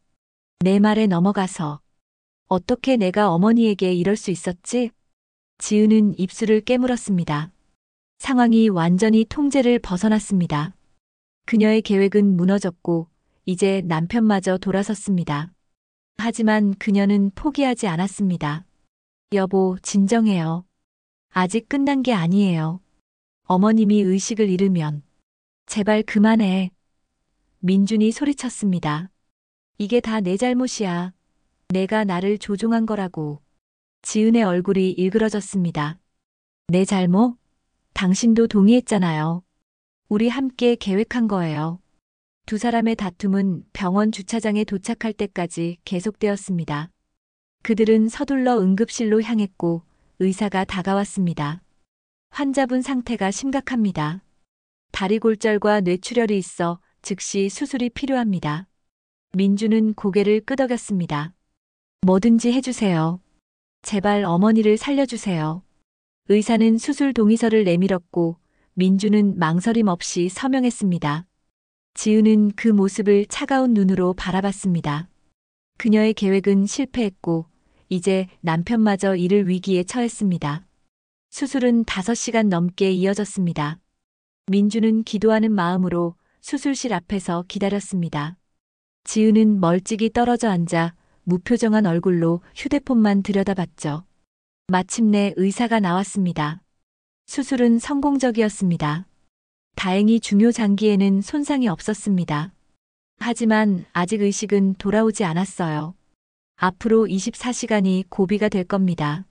Speaker 1: 내 말에 넘어가서. 어떻게 내가 어머니에게 이럴 수 있었지? 지은은 입술을 깨물었습니다. 상황이 완전히 통제를 벗어났습니다. 그녀의 계획은 무너졌고 이제 남편마저 돌아섰습니다. 하지만 그녀는 포기하지 않았습니다. 여보, 진정해요. 아직 끝난 게 아니에요. 어머님이 의식을 잃으면 제발 그만해. 민준이 소리쳤습니다. 이게 다 내 잘못이야. 내가 나를 조종한 거라고. 지은의 얼굴이 일그러졌습니다. 내 잘못? 당신도 동의했잖아요. 우리 함께 계획한 거예요. 두 사람의 다툼은 병원 주차장에 도착할 때까지 계속되었습니다. 그들은 서둘러 응급실로 향했고 의사가 다가왔습니다. 환자분 상태가 심각합니다. 다리 골절과 뇌출혈이 있어 즉시 수술이 필요합니다. 민주는 고개를 끄덕였습니다. 뭐든지 해주세요. 제발 어머니를 살려주세요. 의사는 수술 동의서를 내밀었고 민주는 망설임 없이 서명했습니다. 지은은 그 모습을 차가운 눈으로 바라봤습니다. 그녀의 계획은 실패했고 이제 남편마저 이를 위기에 처했습니다. 수술은 5시간 넘게 이어졌습니다. 민주는 기도하는 마음으로 수술실 앞에서 기다렸습니다. 지은은 멀찍이 떨어져 앉아 무표정한 얼굴로 휴대폰만 들여다봤죠. 마침내 의사가 나왔습니다. 수술은 성공적이었습니다. 다행히 중요 장기에는 손상이 없었습니다. 하지만 아직 의식은 돌아오지 않았어요. 앞으로 24시간이 고비가 될 겁니다.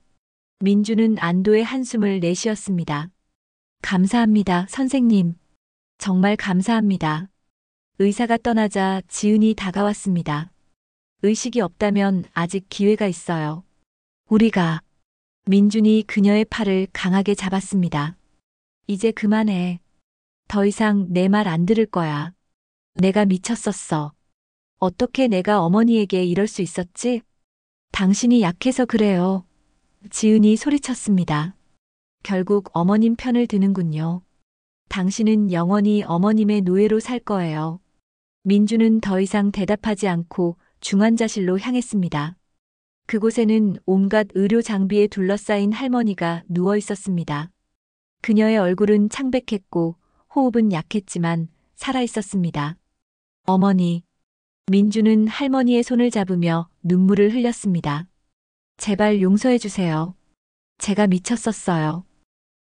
Speaker 1: 민주는 안도의 한숨을 내쉬었습니다. 감사합니다, 선생님. 정말 감사합니다. 의사가 떠나자 지은이 다가왔습니다. 의식이 없다면 아직 기회가 있어요. 우리가. 민준이 그녀의 팔을 강하게 잡았습니다. 이제 그만해. 더 이상 내 말 안 들을 거야. 내가 미쳤었어. 어떻게 내가 어머니에게 이럴 수 있었지? 당신이 약해서 그래요. 지은이 소리쳤습니다. 결국 어머님 편을 드는군요. 당신은 영원히 어머님의 노예로 살 거예요. 민주는 더 이상 대답하지 않고 중환자실로 향했습니다. 그곳에는 온갖 의료 장비에 둘러싸인 할머니가 누워 있었습니다. 그녀의 얼굴은 창백했고 호흡은 약했지만 살아 있었습니다. 어머니. 민주는 할머니의 손을 잡으며 눈물을 흘렸습니다. 제발 용서해 주세요. 제가 미쳤었어요.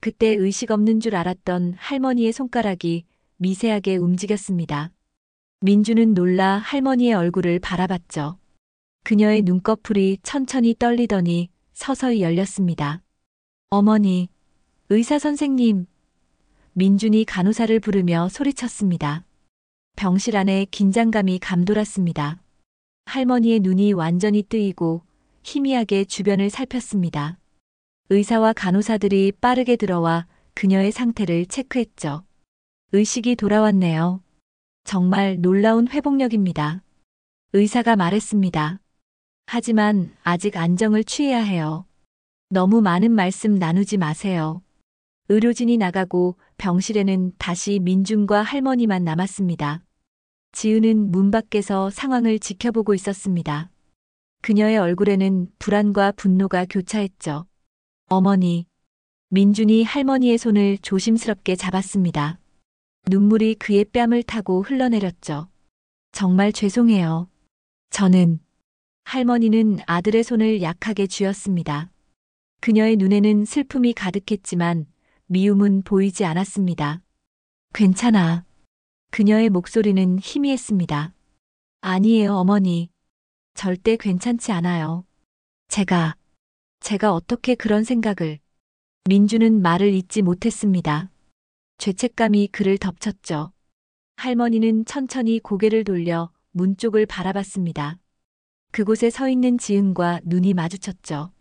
Speaker 1: 그때 의식 없는 줄 알았던 할머니의 손가락이 미세하게 움직였습니다. 민주는 놀라 할머니의 얼굴을 바라봤죠. 그녀의 눈꺼풀이 천천히 떨리더니 서서히 열렸습니다. 어머니, 의사 선생님. 민준이 간호사를 부르며 소리쳤습니다. 병실 안에 긴장감이 감돌았습니다. 할머니의 눈이 완전히 뜨이고 희미하게 주변을 살폈습니다. 의사와 간호사들이 빠르게 들어와 그녀의 상태를 체크했죠. 의식이 돌아왔네요. 정말 놀라운 회복력입니다. 의사가 말했습니다. 하지만 아직 안정을 취해야 해요. 너무 많은 말씀 나누지 마세요. 의료진이 나가고 병실에는 다시 민준과 할머니만 남았습니다. 지은은 문 밖에서 상황을 지켜보고 있었습니다. 그녀의 얼굴에는 불안과 분노가 교차했죠. 어머니. 민준이 할머니의 손을 조심스럽게 잡았습니다. 눈물이 그의 뺨을 타고 흘러내렸죠. 정말 죄송해요. 저는. 할머니는 아들의 손을 약하게 쥐었습니다. 그녀의 눈에는 슬픔이 가득했지만 미움은 보이지 않았습니다. 괜찮아. 그녀의 목소리는 희미했습니다. 아니에요, 어머니. 절대 괜찮지 않아요. 제가 어떻게 그런 생각을. 민주는 말을 잇지 못했습니다. 죄책감이 그를 덮쳤죠. 할머니는 천천히 고개를 돌려 문 쪽을 바라봤습니다. 그곳에 서 있는 지은과 눈이 마주쳤죠.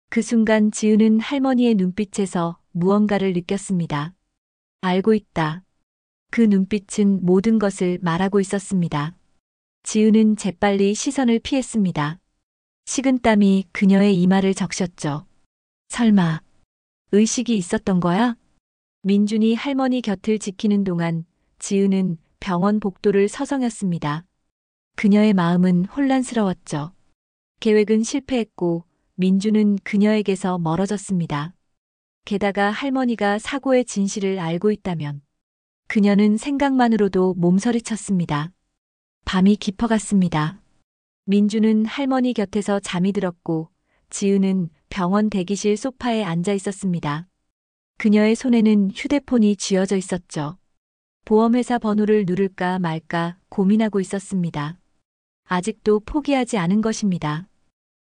Speaker 1: 그 순간 지은은 할머니의 눈빛에서 무언가를 느꼈습니다. 알고 있다. 그 눈빛은 모든 것을 말하고 있었습니다. 지은은 재빨리 시선을 피했습니다. 식은땀이 그녀의 이마를 적셨죠. 설마 의식이 있었던 거야? 민준이 할머니 곁을 지키는 동안 지은은 병원 복도를 서성였습니다. 그녀의 마음은 혼란스러웠죠. 계획은 실패했고 민준은 그녀에게서 멀어졌습니다. 게다가 할머니가 사고의 진실을 알고 있다면 그녀는 생각만으로도 몸서리쳤습니다. 밤이 깊어갔습니다. 민주는 할머니 곁에서 잠이 들었고 지은은 병원 대기실 소파에 앉아 있었습니다. 그녀의 손에는 휴대폰이 쥐어져 있었죠. 보험회사 번호를 누를까 말까 고민하고 있었습니다. 아직도 포기하지 않은 것입니다.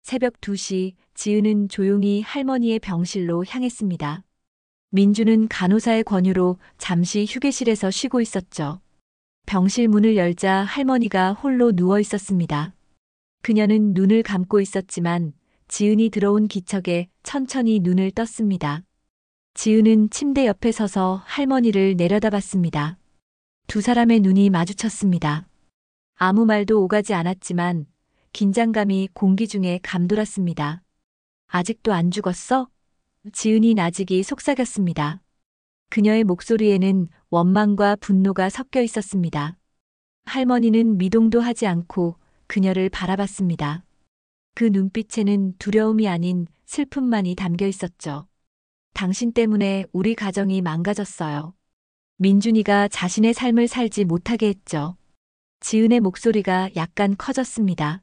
Speaker 1: 새벽 2시 지은은 조용히 할머니의 병실로 향했습니다. 민주는 간호사의 권유로 잠시 휴게실에서 쉬고 있었죠. 병실 문을 열자 할머니가 홀로 누워 있었습니다. 그녀는 눈을 감고 있었지만 지은이 들어온 기척에 천천히 눈을 떴습니다. 지은은 침대 옆에 서서 할머니를 내려다봤습니다. 두 사람의 눈이 마주쳤습니다. 아무 말도 오가지 않았지만 긴장감이 공기 중에 감돌았습니다. 아직도 안 죽었어? 지은이 나직이 속삭였습니다. 그녀의 목소리에는 원망과 분노가 섞여 있었습니다. 할머니는 미동도 하지 않고 그녀를 바라봤습니다. 그 눈빛에는 두려움이 아닌 슬픔만이 담겨 있었죠. 당신 때문에 우리 가정이 망가졌어요. 민준이가 자신의 삶을 살지 못하게 했죠. 지은의 목소리가 약간 커졌습니다.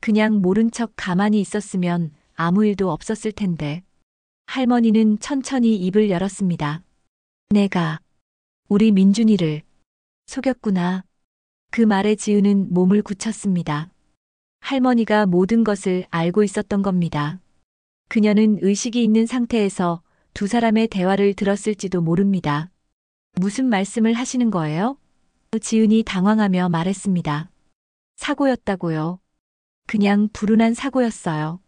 Speaker 1: 그냥 모른 척 가만히 있었으면 아무 일도 없었을 텐데. 할머니는 천천히 입을 열었습니다. 내가 우리 민준이를 속였구나. 그 말에 지은은 몸을 굳혔습니다. 할머니가 모든 것을 알고 있었던 겁니다. 그녀는 의식이 있는 상태에서 두 사람의 대화를 들었을지도 모릅니다. 무슨 말씀을 하시는 거예요? 지은이 당황하며 말했습니다. 사고였다고요. 그냥 불운한 사고였어요.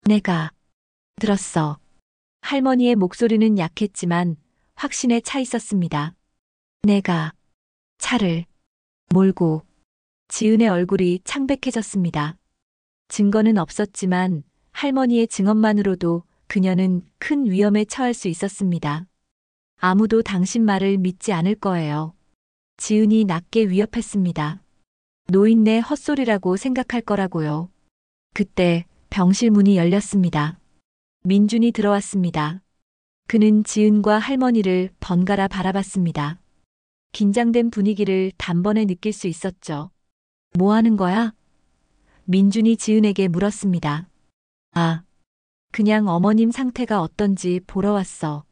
Speaker 1: 내가 들었어. 할머니의 목소리는 약했지만 확신에 차 있었습니다. 내가 차를 몰고. 지은의 얼굴이 창백해졌습니다. 증거는 없었지만 할머니의 증언만으로도 그녀는 큰 위험에 처할 수 있었습니다. 아무도 당신 말을 믿지 않을 거예요. 지은이 낮게 위협했습니다. 노인네 헛소리라고 생각할 거라고요. 그때 병실 문이 열렸습니다. 민준이 들어왔습니다. 그는 지은과 할머니를 번갈아 바라봤습니다. 긴장된 분위기를 단번에 느낄 수 있었죠. 뭐 하는 거야? 민준이 지은에게 물었습니다. 아, 그냥 어머님 상태가 어떤지 보러 왔어.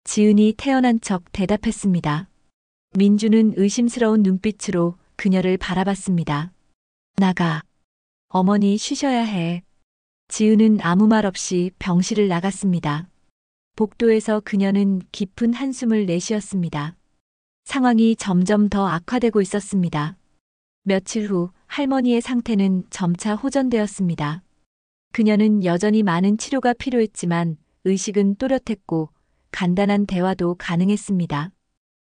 Speaker 1: 지은이 태어난 척 대답했습니다. 민준은 의심스러운 눈빛으로 그녀를 바라봤습니다. 나가. 어머니 쉬셔야 해. 지은은 아무 말 없이 병실을 나갔습니다. 복도에서 그녀는 깊은 한숨을 내쉬었습니다. 상황이 점점 더 악화되고 있었습니다. 며칠 후 할머니의 상태는 점차 호전되었습니다. 그녀는 여전히 많은 치료가 필요했지만 의식은 또렷했고 간단한 대화도 가능했습니다.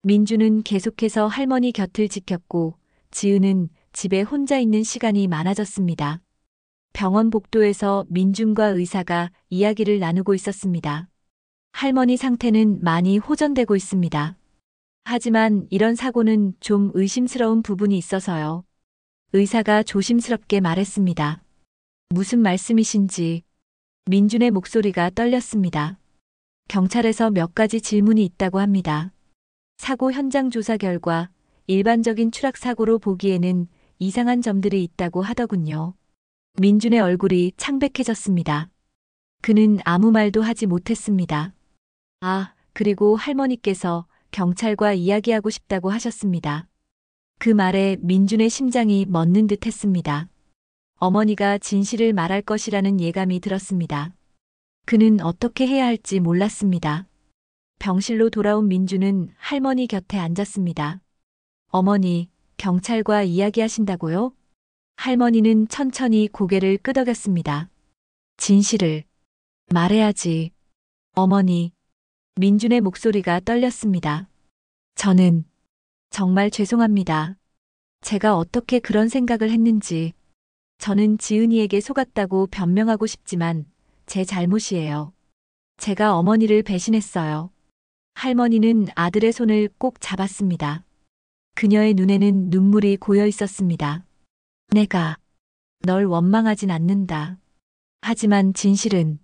Speaker 1: 민주는 계속해서 할머니 곁을 지켰고 지은은 집에 혼자 있는 시간이 많아졌습니다. 병원 복도에서 민준과 의사가 이야기를 나누고 있었습니다. 할머니 상태는 많이 호전되고 있습니다. 하지만 이런 사고는 좀 의심스러운 부분이 있어서요. 의사가 조심스럽게 말했습니다. 무슨 말씀이신지. 민준의 목소리가 떨렸습니다. 경찰에서 몇 가지 질문이 있다고 합니다. 사고 현장 조사 결과 일반적인 추락 사고로 보기에는 이상한 점들이 있다고 하더군요. 민준의 얼굴이 창백해졌습니다. 그는 아무 말도 하지 못했습니다. 아, 그리고 할머니께서 경찰과 이야기하고 싶다고 하셨습니다. 그 말에 민준의 심장이 멎는 듯 했습니다. 어머니가 진실을 말할 것이라는 예감이 들었습니다. 그는 어떻게 해야 할지 몰랐습니다. 병실로 돌아온 민준은 할머니 곁에 앉았습니다. 어머니, 경찰과 이야기하신다고요? 할머니는 천천히 고개를 끄덕였습니다. 진실을 말해야지. 어머니. 민준의 목소리가 떨렸습니다. 저는 정말 죄송합니다. 제가 어떻게 그런 생각을 했는지. 저는 지은이에게 속았다고 변명하고 싶지만 제 잘못이에요. 제가 어머니를 배신했어요. 할머니는 아들의 손을 꼭 잡았습니다. 그녀의 눈에는 눈물이 고여 있었습니다. 내가 널 원망하진 않는다. 하지만 진실은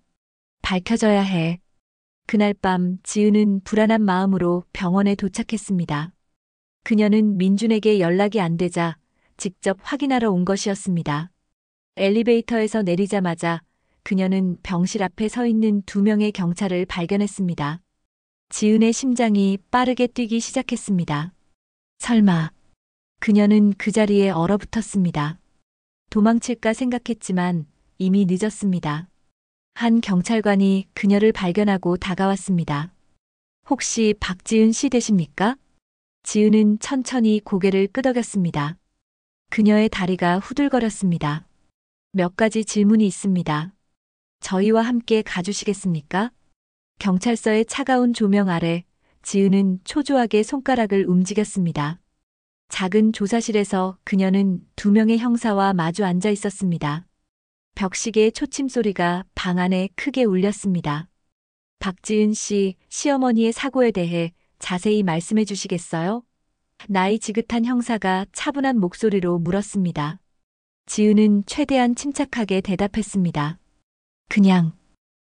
Speaker 1: 밝혀져야 해. 그날 밤 지은은 불안한 마음으로 병원에 도착했습니다. 그녀는 민준에게 연락이 안 되자 직접 확인하러 온 것이었습니다. 엘리베이터에서 내리자마자 그녀는 병실 앞에 서 있는 2명의 경찰을 발견했습니다. 지은의 심장이 빠르게 뛰기 시작했습니다. 설마. 그녀는 그 자리에 얼어붙었습니다. 도망칠까 생각했지만 이미 늦었습니다. 한 경찰관이 그녀를 발견하고 다가왔습니다. 혹시 박지은 씨 되십니까? 지은은 천천히 고개를 끄덕였습니다. 그녀의 다리가 후들거렸습니다. 몇 가지 질문이 있습니다. 저희와 함께 가주시겠습니까? 경찰서의 차가운 조명 아래 지은은 초조하게 손가락을 움직였습니다. 작은 조사실에서 그녀는 2명의 형사와 마주 앉아 있었습니다. 벽시계의 초침 소리가 방 안에 크게 울렸습니다. 박지은 씨, 시어머니의 사고에 대해 자세히 말씀해 주시겠어요? 나이 지긋한 형사가 차분한 목소리로 물었습니다. 지은은 최대한 침착하게 대답했습니다. 그냥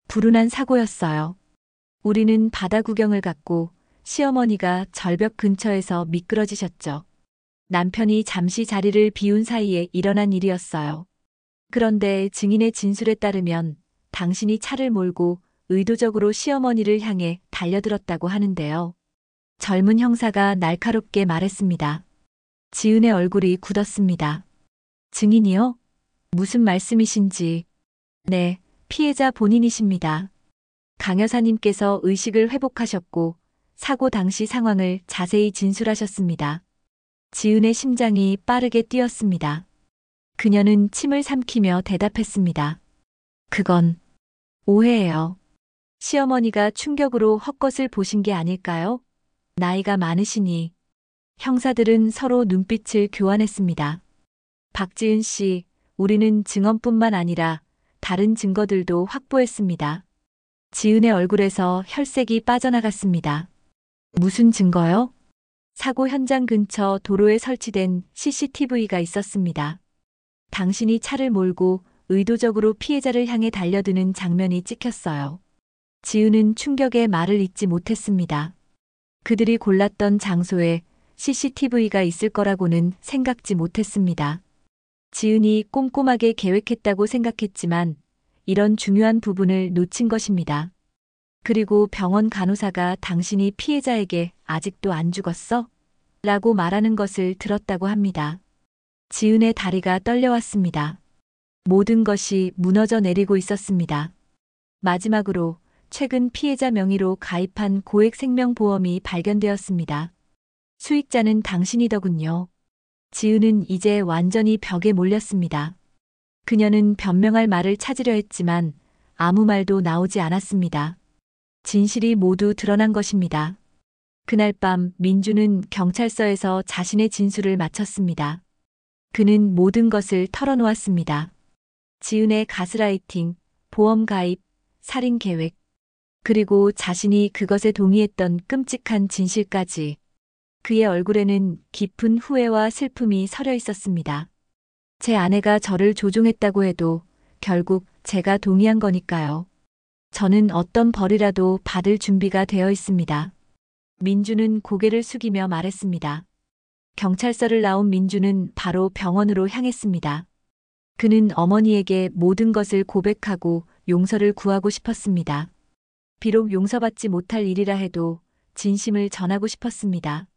Speaker 1: 불운한 사고였어요. 우리는 바다 구경을 갔고 시어머니가 절벽 근처에서 미끄러지셨죠. 남편이 잠시 자리를 비운 사이에 일어난 일이었어요. 그런데 증인의 진술에 따르면 당신이 차를 몰고 의도적으로 시어머니를 향해 달려들었다고 하는데요. 젊은 형사가 날카롭게 말했습니다. 지은의 얼굴이 굳었습니다. 증인이요? 무슨 말씀이신지. 네, 피해자 본인이십니다. 강 여사님께서 의식을 회복하셨고 사고 당시 상황을 자세히 진술하셨습니다. 지은의 심장이 빠르게 뛰었습니다. 그녀는 침을 삼키며 대답했습니다. 그건 오해예요. 시어머니가 충격으로 헛것을 보신 게 아닐까요? 나이가 많으시니. 형사들은 서로 눈빛을 교환했습니다. 박지은 씨, 우리는 증언뿐만 아니라 다른 증거들도 확보했습니다. 지은의 얼굴에서 혈색이 빠져나갔습니다. 무슨 증거요? 사고 현장 근처 도로에 설치된 CCTV가 있었습니다. 당신이 차를 몰고 의도적으로 피해자를 향해 달려드는 장면이 찍혔어요. 지은은 충격에 말을 잇지 못했습니다. 그들이 골랐던 장소에 CCTV가 있을 거라고는 생각지 못했습니다. 지은이 꼼꼼하게 계획했다고 생각했지만 이런 중요한 부분을 놓친 것입니다. 그리고 병원 간호사가 당신이 피해자에게 아직도 안 죽었어? 라고 말하는 것을 들었다고 합니다. 지은의 다리가 떨려왔습니다. 모든 것이 무너져 내리고 있었습니다. 마지막으로 최근 피해자 명의로 가입한 고액 생명보험이 발견되었습니다. 수익자는 당신이더군요. 지은은 이제 완전히 벽에 몰렸습니다. 그녀는 변명할 말을 찾으려 했지만 아무 말도 나오지 않았습니다. 진실이 모두 드러난 것입니다. 그날 밤 민주는 경찰서에서 자신의 진술을 마쳤습니다. 그는 모든 것을 털어놓았습니다. 지은의 가스라이팅, 보험 가입, 살인 계획, 그리고 자신이 그것에 동의했던 끔찍한 진실까지. 그의 얼굴에는 깊은 후회와 슬픔이 서려 있었습니다. 제 아내가 저를 조종했다고 해도 결국 제가 동의한 거니까요. 저는 어떤 벌이라도 받을 준비가 되어 있습니다. 민주는 고개를 숙이며 말했습니다. 경찰서를 나온 민주는 바로 병원으로 향했습니다. 그는 어머니에게 모든 것을 고백하고 용서를 구하고 싶었습니다. 비록 용서받지 못할 일이라 해도 진심을 전하고 싶었습니다.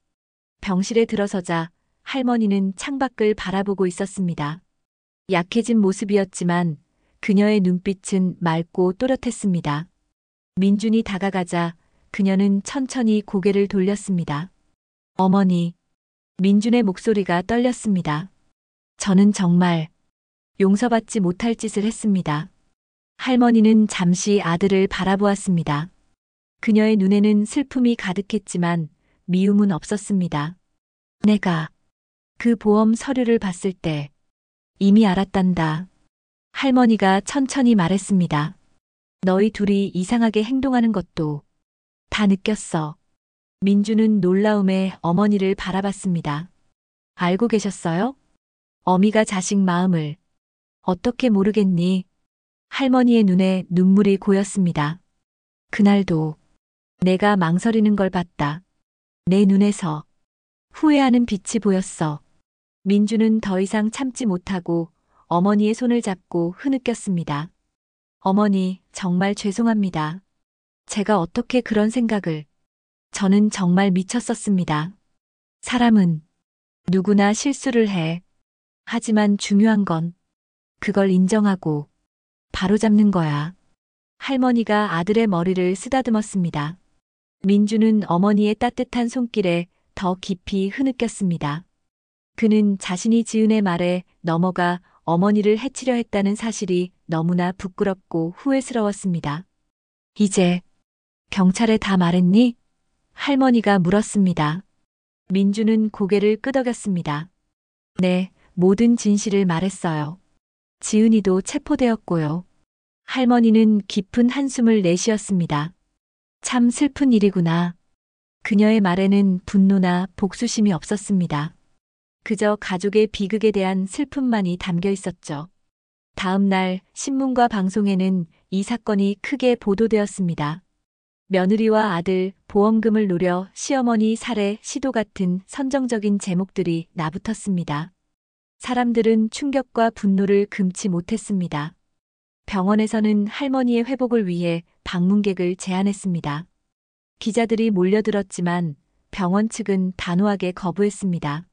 Speaker 1: 병실에 들어서자 할머니는 창밖을 바라보고 있었습니다. 약해진 모습이었지만 그녀의 눈빛은 맑고 또렷했습니다. 민준이 다가가자 그녀는 천천히 고개를 돌렸습니다. 어머니, 민준의 목소리가 떨렸습니다. 저는 정말 용서받지 못할 짓을 했습니다. 할머니는 잠시 아들을 바라보았습니다. 그녀의 눈에는 슬픔이 가득했지만 미움은 없었습니다. 내가 그 보험 서류를 봤을 때 이미 알았단다. 할머니가 천천히 말했습니다. 너희 둘이 이상하게 행동하는 것도 다 느꼈어. 민주는 놀라움에 어머니를 바라봤습니다. 알고 계셨어요? 어미가 자식 마음을 어떻게 모르겠니? 할머니의 눈에 눈물이 고였습니다. 그날도 내가 망설이는 걸 봤다. 내 눈에서 후회하는 빛이 보였어. 민주는 더 이상 참지 못하고 어머니의 손을 잡고 흐느꼈습니다. 어머니, 정말 죄송합니다. 제가 어떻게 그런 생각을. 저는 정말 미쳤었습니다. 사람은 누구나 실수를 해. 하지만 중요한 건 그걸 인정하고 바로잡는 거야. 할머니가 아들의 머리를 쓰다듬었습니다. 민주는 어머니의 따뜻한 손길에 더 깊이 흐느꼈습니다. 그는 자신이 지은의 말에 넘어가 어머니를 해치려 했다는 사실이 너무나 부끄럽고 후회스러웠습니다. 이제 경찰에 다 말했니? 할머니가 물었습니다. 민주는 고개를 끄덕였습니다. 네, 모든 진실을 말했어요. 지은이도 체포되었고요. 할머니는 깊은 한숨을 내쉬었습니다. 참 슬픈 일이구나. 그녀의 말에는 분노나 복수심이 없었습니다. 그저 가족의 비극에 대한 슬픔만이 담겨 있었죠. 다음 날 신문과 방송에는 이 사건이 크게 보도되었습니다. 며느리와 아들, 보험금을 노려 시어머니 살해 시도 같은 선정적인 제목들이 나붙었습니다. 사람들은 충격과 분노를 금치 못했습니다. 병원에서는 할머니의 회복을 위해 방문객을 제한했습니다. 기자들이 몰려들었지만 병원 측은 단호하게 거부했습니다.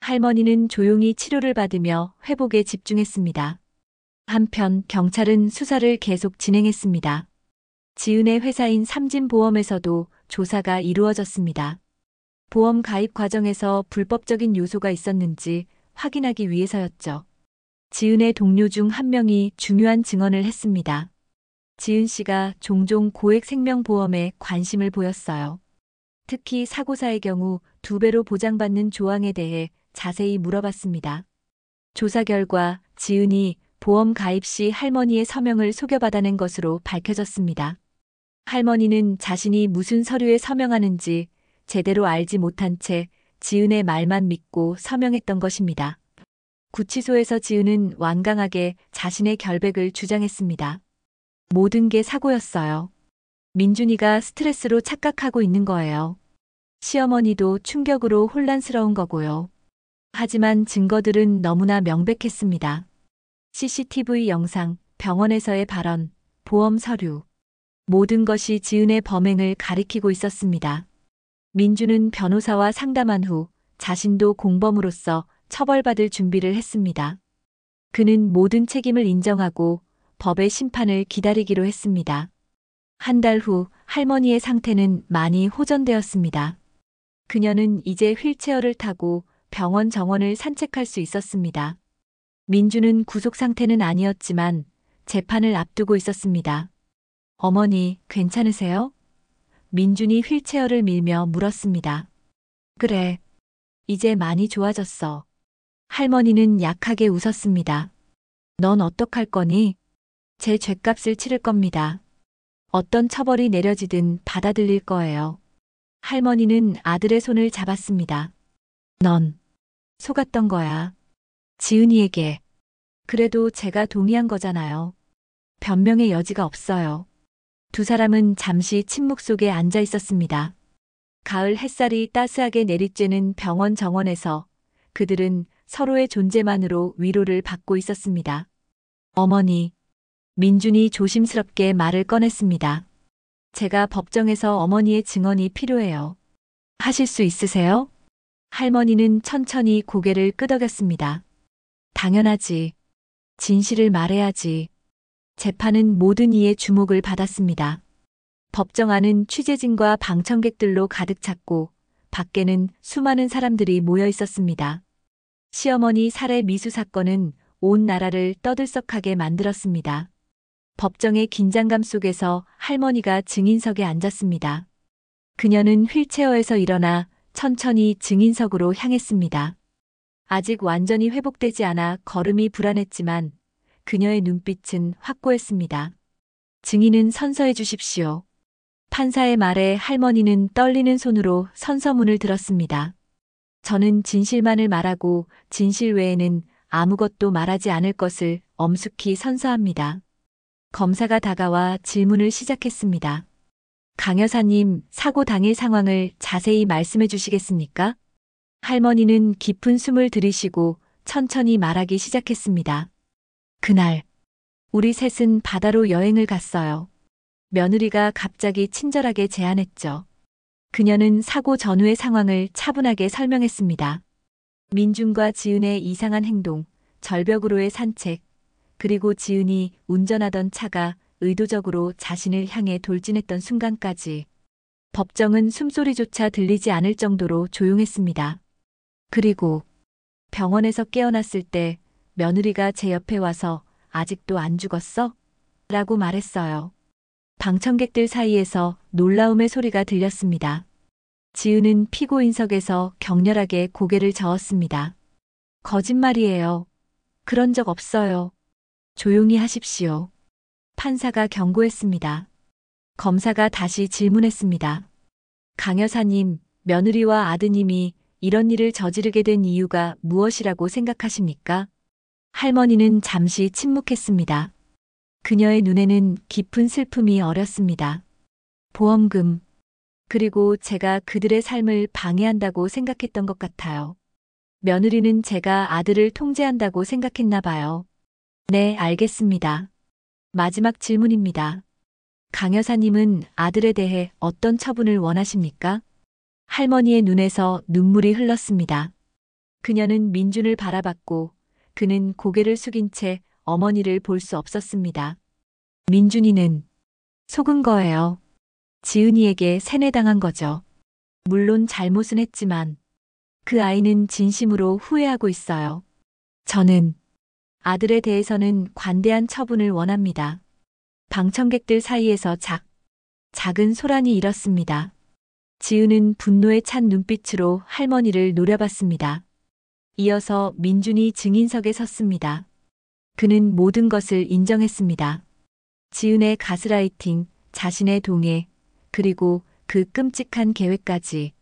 Speaker 1: 할머니는 조용히 치료를 받으며 회복에 집중했습니다. 한편 경찰은 수사를 계속 진행했습니다. 지은의 회사인 삼진보험에서도 조사가 이루어졌습니다. 보험 가입 과정에서 불법적인 요소가 있었는지 확인하기 위해서였죠. 지은의 동료 중 한 명이 중요한 증언을 했습니다. 지은 씨가 종종 고액 생명보험에 관심을 보였어요. 특히 사고사의 경우 2배로 보장받는 조항에 대해 자세히 물어봤습니다. 조사 결과 지은이 보험 가입 시 할머니의 서명을 속여받아낸 것으로 밝혀졌습니다. 할머니는 자신이 무슨 서류에 서명하는지 제대로 알지 못한 채 지은의 말만 믿고 서명했던 것입니다. 구치소에서 지은은 완강하게 자신의 결백을 주장했습니다. 모든 게 사고였어요. 민준이가 스트레스로 착각하고 있는 거예요. 시어머니도 충격으로 혼란스러운 거고요. 하지만 증거들은 너무나 명백했습니다. CCTV 영상, 병원에서의 발언, 보험 서류. 모든 것이 지은의 범행을 가리키고 있었습니다. 민주는 변호사와 상담한 후 자신도 공범으로서 처벌받을 준비를 했습니다. 그는 모든 책임을 인정하고 법의 심판을 기다리기로 했습니다. 한 달 후 할머니의 상태는 많이 호전되었습니다. 그녀는 이제 휠체어를 타고 병원 정원을 산책할 수 있었습니다. 민주는 구속 상태는 아니었지만 재판을 앞두고 있었습니다. 어머니, 괜찮으세요? 민준이 휠체어를 밀며 물었습니다. 그래. 이제 많이 좋아졌어. 할머니는 약하게 웃었습니다. 넌 어떡할 거니? 제 죗값을 치를 겁니다. 어떤 처벌이 내려지든 받아들일 거예요. 할머니는 아들의 손을 잡았습니다. 넌 속았던 거야. 지은이에게. 그래도 제가 동의한 거잖아요. 변명의 여지가 없어요. 두 사람은 잠시 침묵 속에 앉아 있었습니다. 가을 햇살이 따스하게 내리쬐는 병원 정원에서 그들은 서로의 존재만으로 위로를 받고 있었습니다. 어머니, 민준이 조심스럽게 말을 꺼냈습니다. 제가 법정에서 어머니의 증언이 필요해요. 하실 수 있으세요? 할머니는 천천히 고개를 끄덕였습니다. 당연하지. 진실을 말해야지. 재판은 모든 이의 주목을 받았습니다. 법정 안은 취재진과 방청객들로 가득 찼고 밖에는 수많은 사람들이 모여 있었습니다. 시어머니 살해 미수 사건은 온 나라를 떠들썩하게 만들었습니다. 법정의 긴장감 속에서 할머니가 증인석에 앉았습니다. 그녀는 휠체어에서 일어나 천천히 증인석으로 향했습니다. 아직 완전히 회복되지 않아 걸음이 불안했지만 그녀의 눈빛은 확고했습니다. 증인은 선서해 주십시오. 판사의 말에 할머니는 떨리는 손으로 선서문을 들었습니다. 저는 진실만을 말하고 진실 외에는 아무것도 말하지 않을 것을 엄숙히 선서합니다. 검사가 다가와 질문을 시작했습니다. 강 여사님, 사고 당일 상황을 자세히 말씀해 주시겠습니까? 할머니는 깊은 숨을 들이쉬고 천천히 말하기 시작했습니다. 그날, 우리 셋은 바다로 여행을 갔어요. 며느리가 갑자기 친절하게 제안했죠. 그녀는 사고 전후의 상황을 차분하게 설명했습니다. 민준과 지은의 이상한 행동, 절벽으로의 산책, 그리고 지은이 운전하던 차가 의도적으로 자신을 향해 돌진했던 순간까지. 법정은 숨소리조차 들리지 않을 정도로 조용했습니다. 그리고 병원에서 깨어났을 때 며느리가 제 옆에 와서 아직도 안 죽었어? 라고 말했어요. 방청객들 사이에서 놀라움의 소리가 들렸습니다. 지은은 피고인석에서 격렬하게 고개를 저었습니다. 거짓말이에요. 그런 적 없어요. 조용히 하십시오. 판사가 경고했습니다. 검사가 다시 질문했습니다. 강 여사님, 며느리와 아드님이 이런 일을 저지르게 된 이유가 무엇이라고 생각하십니까? 할머니는 잠시 침묵했습니다. 그녀의 눈에는 깊은 슬픔이 어렸습니다. 보험금, 그리고 제가 그들의 삶을 방해한다고 생각했던 것 같아요. 며느리는 제가 아들을 통제한다고 생각했나 봐요. 네, 알겠습니다. 마지막 질문입니다. 강 여사님은 아들에 대해 어떤 처분을 원하십니까? 할머니의 눈에서 눈물이 흘렀습니다. 그녀는 민준을 바라봤고 그는 고개를 숙인 채 어머니를 볼 수 없었습니다. 민준이는 속은 거예요. 지은이에게 세뇌당한 거죠. 물론 잘못은 했지만 그 아이는 진심으로 후회하고 있어요. 저는 아들에 대해서는 관대한 처분을 원합니다. 방청객들 사이에서 작은 소란이 일었습니다. 지은은 분노에 찬 눈빛으로 할머니를 노려봤습니다. 이어서 민준이 증인석에 섰습니다. 그는 모든 것을 인정했습니다. 지은의 가스라이팅, 자신의 동해, 그리고 그 끔찍한 계획까지.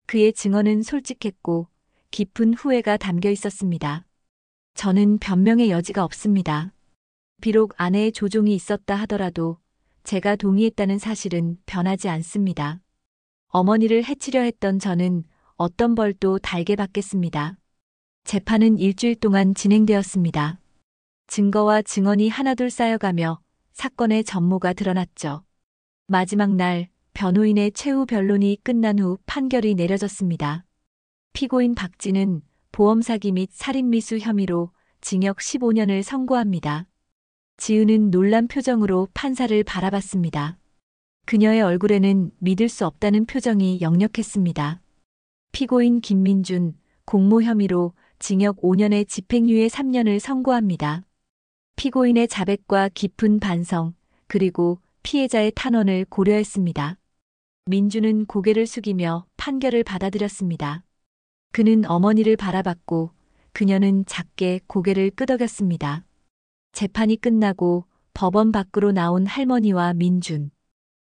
Speaker 1: 그의 증언은 솔직했고 깊은 후회가 담겨 있었습니다. 저는 변명의 여지가 없습니다. 비록 아내의 조종이 있었다 하더라도 제가 동의했다는 사실은 변하지 않습니다. 어머니를 해치려 했던 저는 어떤 벌도 달게 받겠습니다. 재판은 일주일 동안 진행되었습니다. 증거와 증언이 하나둘 쌓여가며 사건의 전모가 드러났죠. 마지막 날 변호인의 최후 변론이 끝난 후 판결이 내려졌습니다. 피고인 박진은 보험 사기 및 살인미수 혐의로 징역 15년을 선고합니다. 지은은 놀란 표정으로 판사를 바라봤습니다. 그녀의 얼굴에는 믿을 수 없다는 표정이 역력했습니다. 피고인 김민준, 공모 혐의로 징역 5년에 집행유예 3년을 선고합니다. 피고인의 자백과 깊은 반성, 그리고 피해자의 탄원을 고려했습니다. 민준은 고개를 숙이며 판결을 받아들였습니다. 그는 어머니를 바라봤고 그녀는 작게 고개를 끄덕였습니다. 재판이 끝나고 법원 밖으로 나온 할머니와 민준.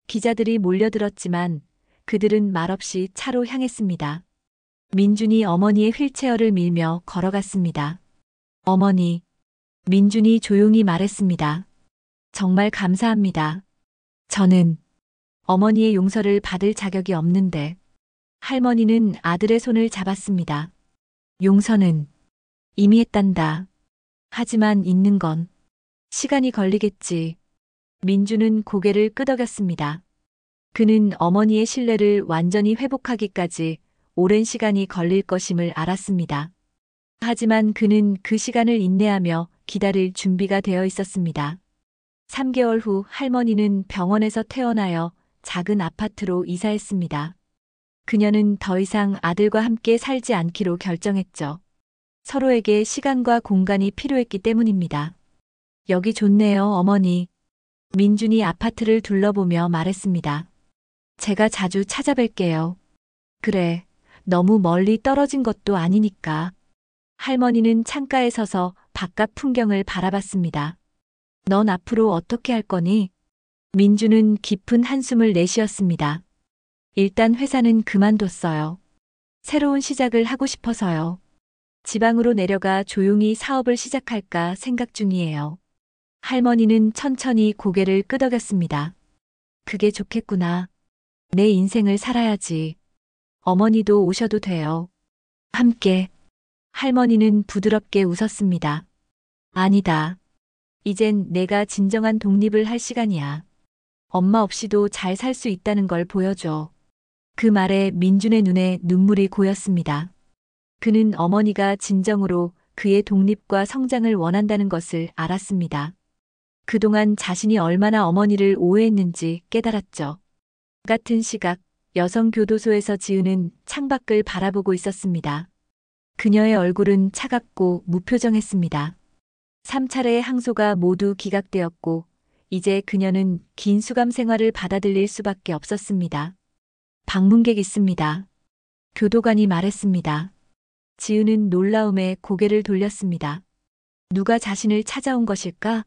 Speaker 1: 기자들이 몰려들었지만 그들은 말없이 차로 향했습니다. 민준이 어머니의 휠체어를 밀며 걸어갔습니다. 어머니. 민준이 조용히 말했습니다. 정말 감사합니다. 저는 어머니의 용서를 받을 자격이 없는데. 할머니는 아들의 손을 잡았습니다. 용서는 이미 했단다. 하지만 잊는 건 시간이 걸리겠지. 민준은 고개를 끄덕였습니다. 그는 어머니의 신뢰를 완전히 회복하기까지 오랜 시간이 걸릴 것임을 알았습니다. 하지만 그는 그 시간을 인내하며 기다릴 준비가 되어 있었습니다. 3개월 후 할머니는 병원에서 퇴원하여 작은 아파트로 이사했습니다. 그녀는 더 이상 아들과 함께 살지 않기로 결정했죠. 서로에게 시간과 공간이 필요했기 때문입니다. 여기 좋네요, 어머니. 민준이 아파트를 둘러보며 말했습니다. 제가 자주 찾아뵐게요. 그래, 너무 멀리 떨어진 것도 아니니까. 할머니는 창가에 서서 바깥 풍경을 바라봤습니다. 넌 앞으로 어떻게 할 거니? 민준은 깊은 한숨을 내쉬었습니다. 일단 회사는 그만뒀어요. 새로운 시작을 하고 싶어서요. 지방으로 내려가 조용히 사업을 시작할까 생각 중이에요. 할머니는 천천히 고개를 끄덕였습니다. 그게 좋겠구나. 내 인생을 살아야지. 어머니도 오셔도 돼요. 함께. 할머니는 부드럽게 웃었습니다. 아니다. 이젠 내가 진정한 독립을 할 시간이야. 엄마 없이도 잘 살 수 있다는 걸 보여줘. 그 말에 민준의 눈에 눈물이 고였습니다. 그는 어머니가 진정으로 그의 독립과 성장을 원한다는 것을 알았습니다. 그동안 자신이 얼마나 어머니를 오해했는지 깨달았죠. 같은 시각 여성교도소에서 지은은 창밖을 바라보고 있었습니다. 그녀의 얼굴은 차갑고 무표정했습니다. 3차례의 항소가 모두 기각되었고 이제 그녀는 긴 수감 생활을 받아들일 수밖에 없었습니다. 방문객 있습니다. 교도관이 말했습니다. 지은은 놀라움에 고개를 돌렸습니다. 누가 자신을 찾아온 것일까?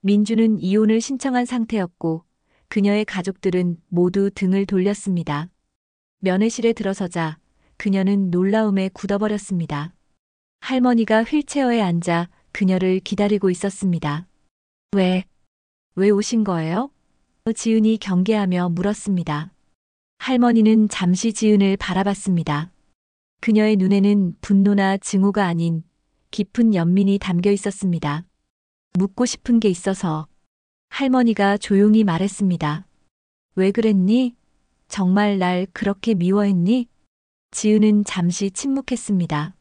Speaker 1: 민주는 이혼을 신청한 상태였고 그녀의 가족들은 모두 등을 돌렸습니다. 면회실에 들어서자 그녀는 놀라움에 굳어버렸습니다. 할머니가 휠체어에 앉아 그녀를 기다리고 있었습니다. 왜 오신 거예요? 지은이 경계하며 물었습니다. 할머니는 잠시 지은을 바라봤습니다. 그녀의 눈에는 분노나 증오가 아닌 깊은 연민이 담겨 있었습니다. 묻고 싶은 게 있어서. 할머니가 조용히 말했습니다. 왜 그랬니? 정말 날 그렇게 미워했니? 지은은 잠시 침묵했습니다.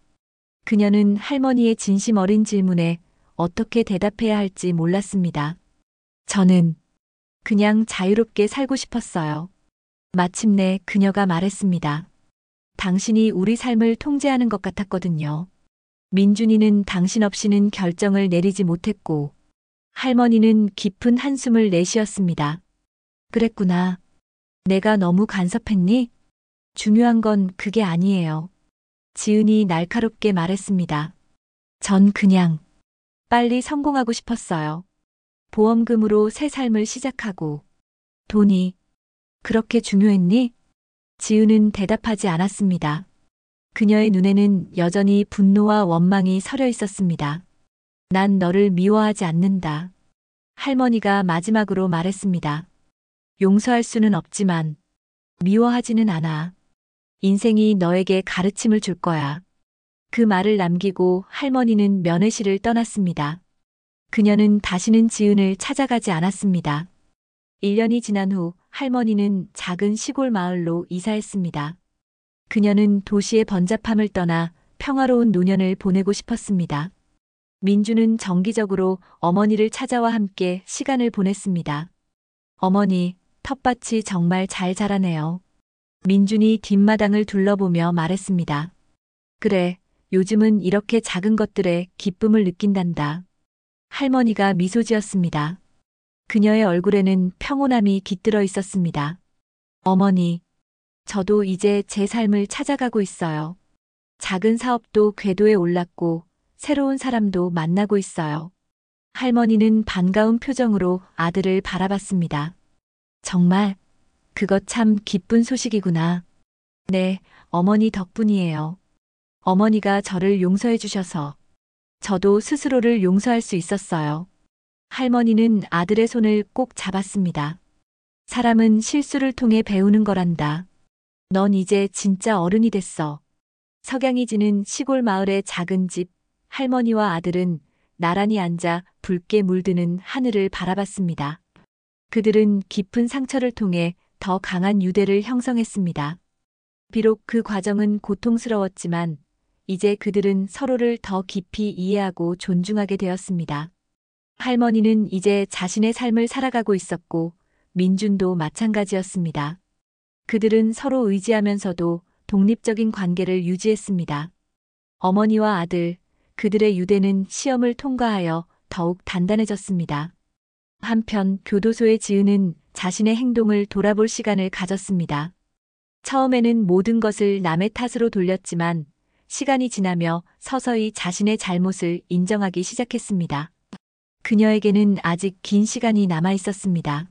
Speaker 1: 그녀는 할머니의 진심 어린 질문에 어떻게 대답해야 할지 몰랐습니다. 저는 그냥 자유롭게 살고 싶었어요. 마침내 그녀가 말했습니다. 당신이 우리 삶을 통제하는 것 같았거든요. 민준이는 당신 없이는 결정을 내리지 못했고, 할머니는 깊은 한숨을 내쉬었습니다. 그랬구나. 내가 너무 간섭했니? 중요한 건 그게 아니에요. 지은이 날카롭게 말했습니다. 전 그냥 빨리 성공하고 싶었어요. 보험금으로 새 삶을 시작하고. 돈이 그렇게 중요했니? 지은은 대답하지 않았습니다. 그녀의 눈에는 여전히 분노와 원망이 서려 있었습니다. 난 너를 미워하지 않는다. 할머니가 마지막으로 말했습니다. 용서할 수는 없지만 미워하지는 않아. 인생이 너에게 가르침을 줄 거야. 그 말을 남기고 할머니는 면회실을 떠났습니다. 그녀는 다시는 지은을 찾아가지 않았습니다. 1년이 지난 후 할머니는 작은 시골 마을로 이사했습니다. 그녀는 도시의 번잡함을 떠나 평화로운 노년을 보내고 싶었습니다. 민주는 정기적으로 어머니를 찾아와 함께 시간을 보냈습니다. 어머니, 텃밭이 정말 잘 자라네요. 민준이 뒷마당을 둘러보며 말했습니다. 그래, 요즘은 이렇게 작은 것들에 기쁨을 느낀단다. 할머니가 미소 지었습니다. 그녀의 얼굴에는 평온함이 깃들어 있었습니다. 어머니, 저도 이제 제 삶을 찾아가고 있어요. 작은 사업도 궤도에 올랐고 새로운 사람도 만나고 있어요. 할머니는 반가운 표정으로 아들을 바라봤습니다. 정말 그거 참 기쁜 소식이구나. 네, 어머니 덕분이에요. 어머니가 저를 용서해 주셔서 저도 스스로를 용서할 수 있었어요. 할머니는 아들의 손을 꼭 잡았습니다. 사람은 실수를 통해 배우는 거란다. 넌 이제 진짜 어른이 됐어. 석양이 지는 시골 마을의 작은 집, 할머니와 아들은 나란히 앉아 붉게 물드는 하늘을 바라봤습니다. 그들은 깊은 상처를 통해 더 강한 유대를 형성했습니다. 비록 그 과정은 고통스러웠지만 이제 그들은 서로를 더 깊이 이해하고 존중하게 되었습니다. 할머니는 이제 자신의 삶을 살아가고 있었고 민준도 마찬가지였습니다. 그들은 서로 의지하면서도 독립적인 관계를 유지했습니다. 어머니와 아들, 그들의 유대는 시험을 통과하여 더욱 단단해졌습니다. 한편 교도소의 지은은 자신의 행동을 돌아볼 시간을 가졌습니다. 처음에는 모든 것을 남의 탓으로 돌렸지만 시간이 지나며 서서히 자신의 잘못을 인정하기 시작했습니다. 그녀에게는 아직 긴 시간이 남아 있었습니다.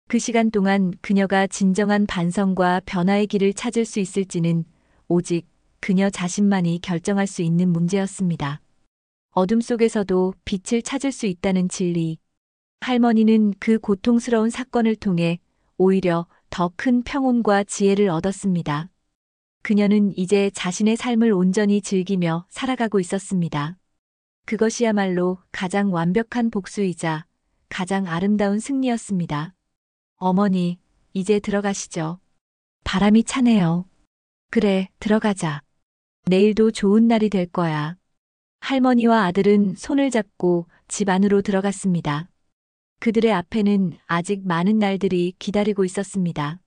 Speaker 1: 그 시간 동안 그녀가 진정한 반성과 변화의 길을 찾을 수 있을지는 오직 그녀 자신만이 결정할 수 있는 문제였습니다. 어둠 속에서도 빛을 찾을 수 있다는 진리. 할머니는 그 고통스러운 사건을 통해 오히려 더 큰 평온과 지혜를 얻었습니다. 그녀는 이제 자신의 삶을 온전히 즐기며 살아가고 있었습니다. 그것이야말로 가장 완벽한 복수이자 가장 아름다운 승리였습니다. 어머니, 이제 들어가시죠. 바람이 차네요. 그래, 들어가자. 내일도 좋은 날이 될 거야. 할머니와 아들은 손을 잡고 집 안으로 들어갔습니다. 그들의 앞에는 아직 많은 날들이 기다리고 있었습니다.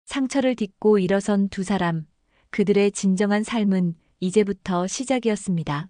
Speaker 1: 상처를 딛고 일어선 두 사람, 그들의 진정한 삶은 이제부터 시작이었습니다.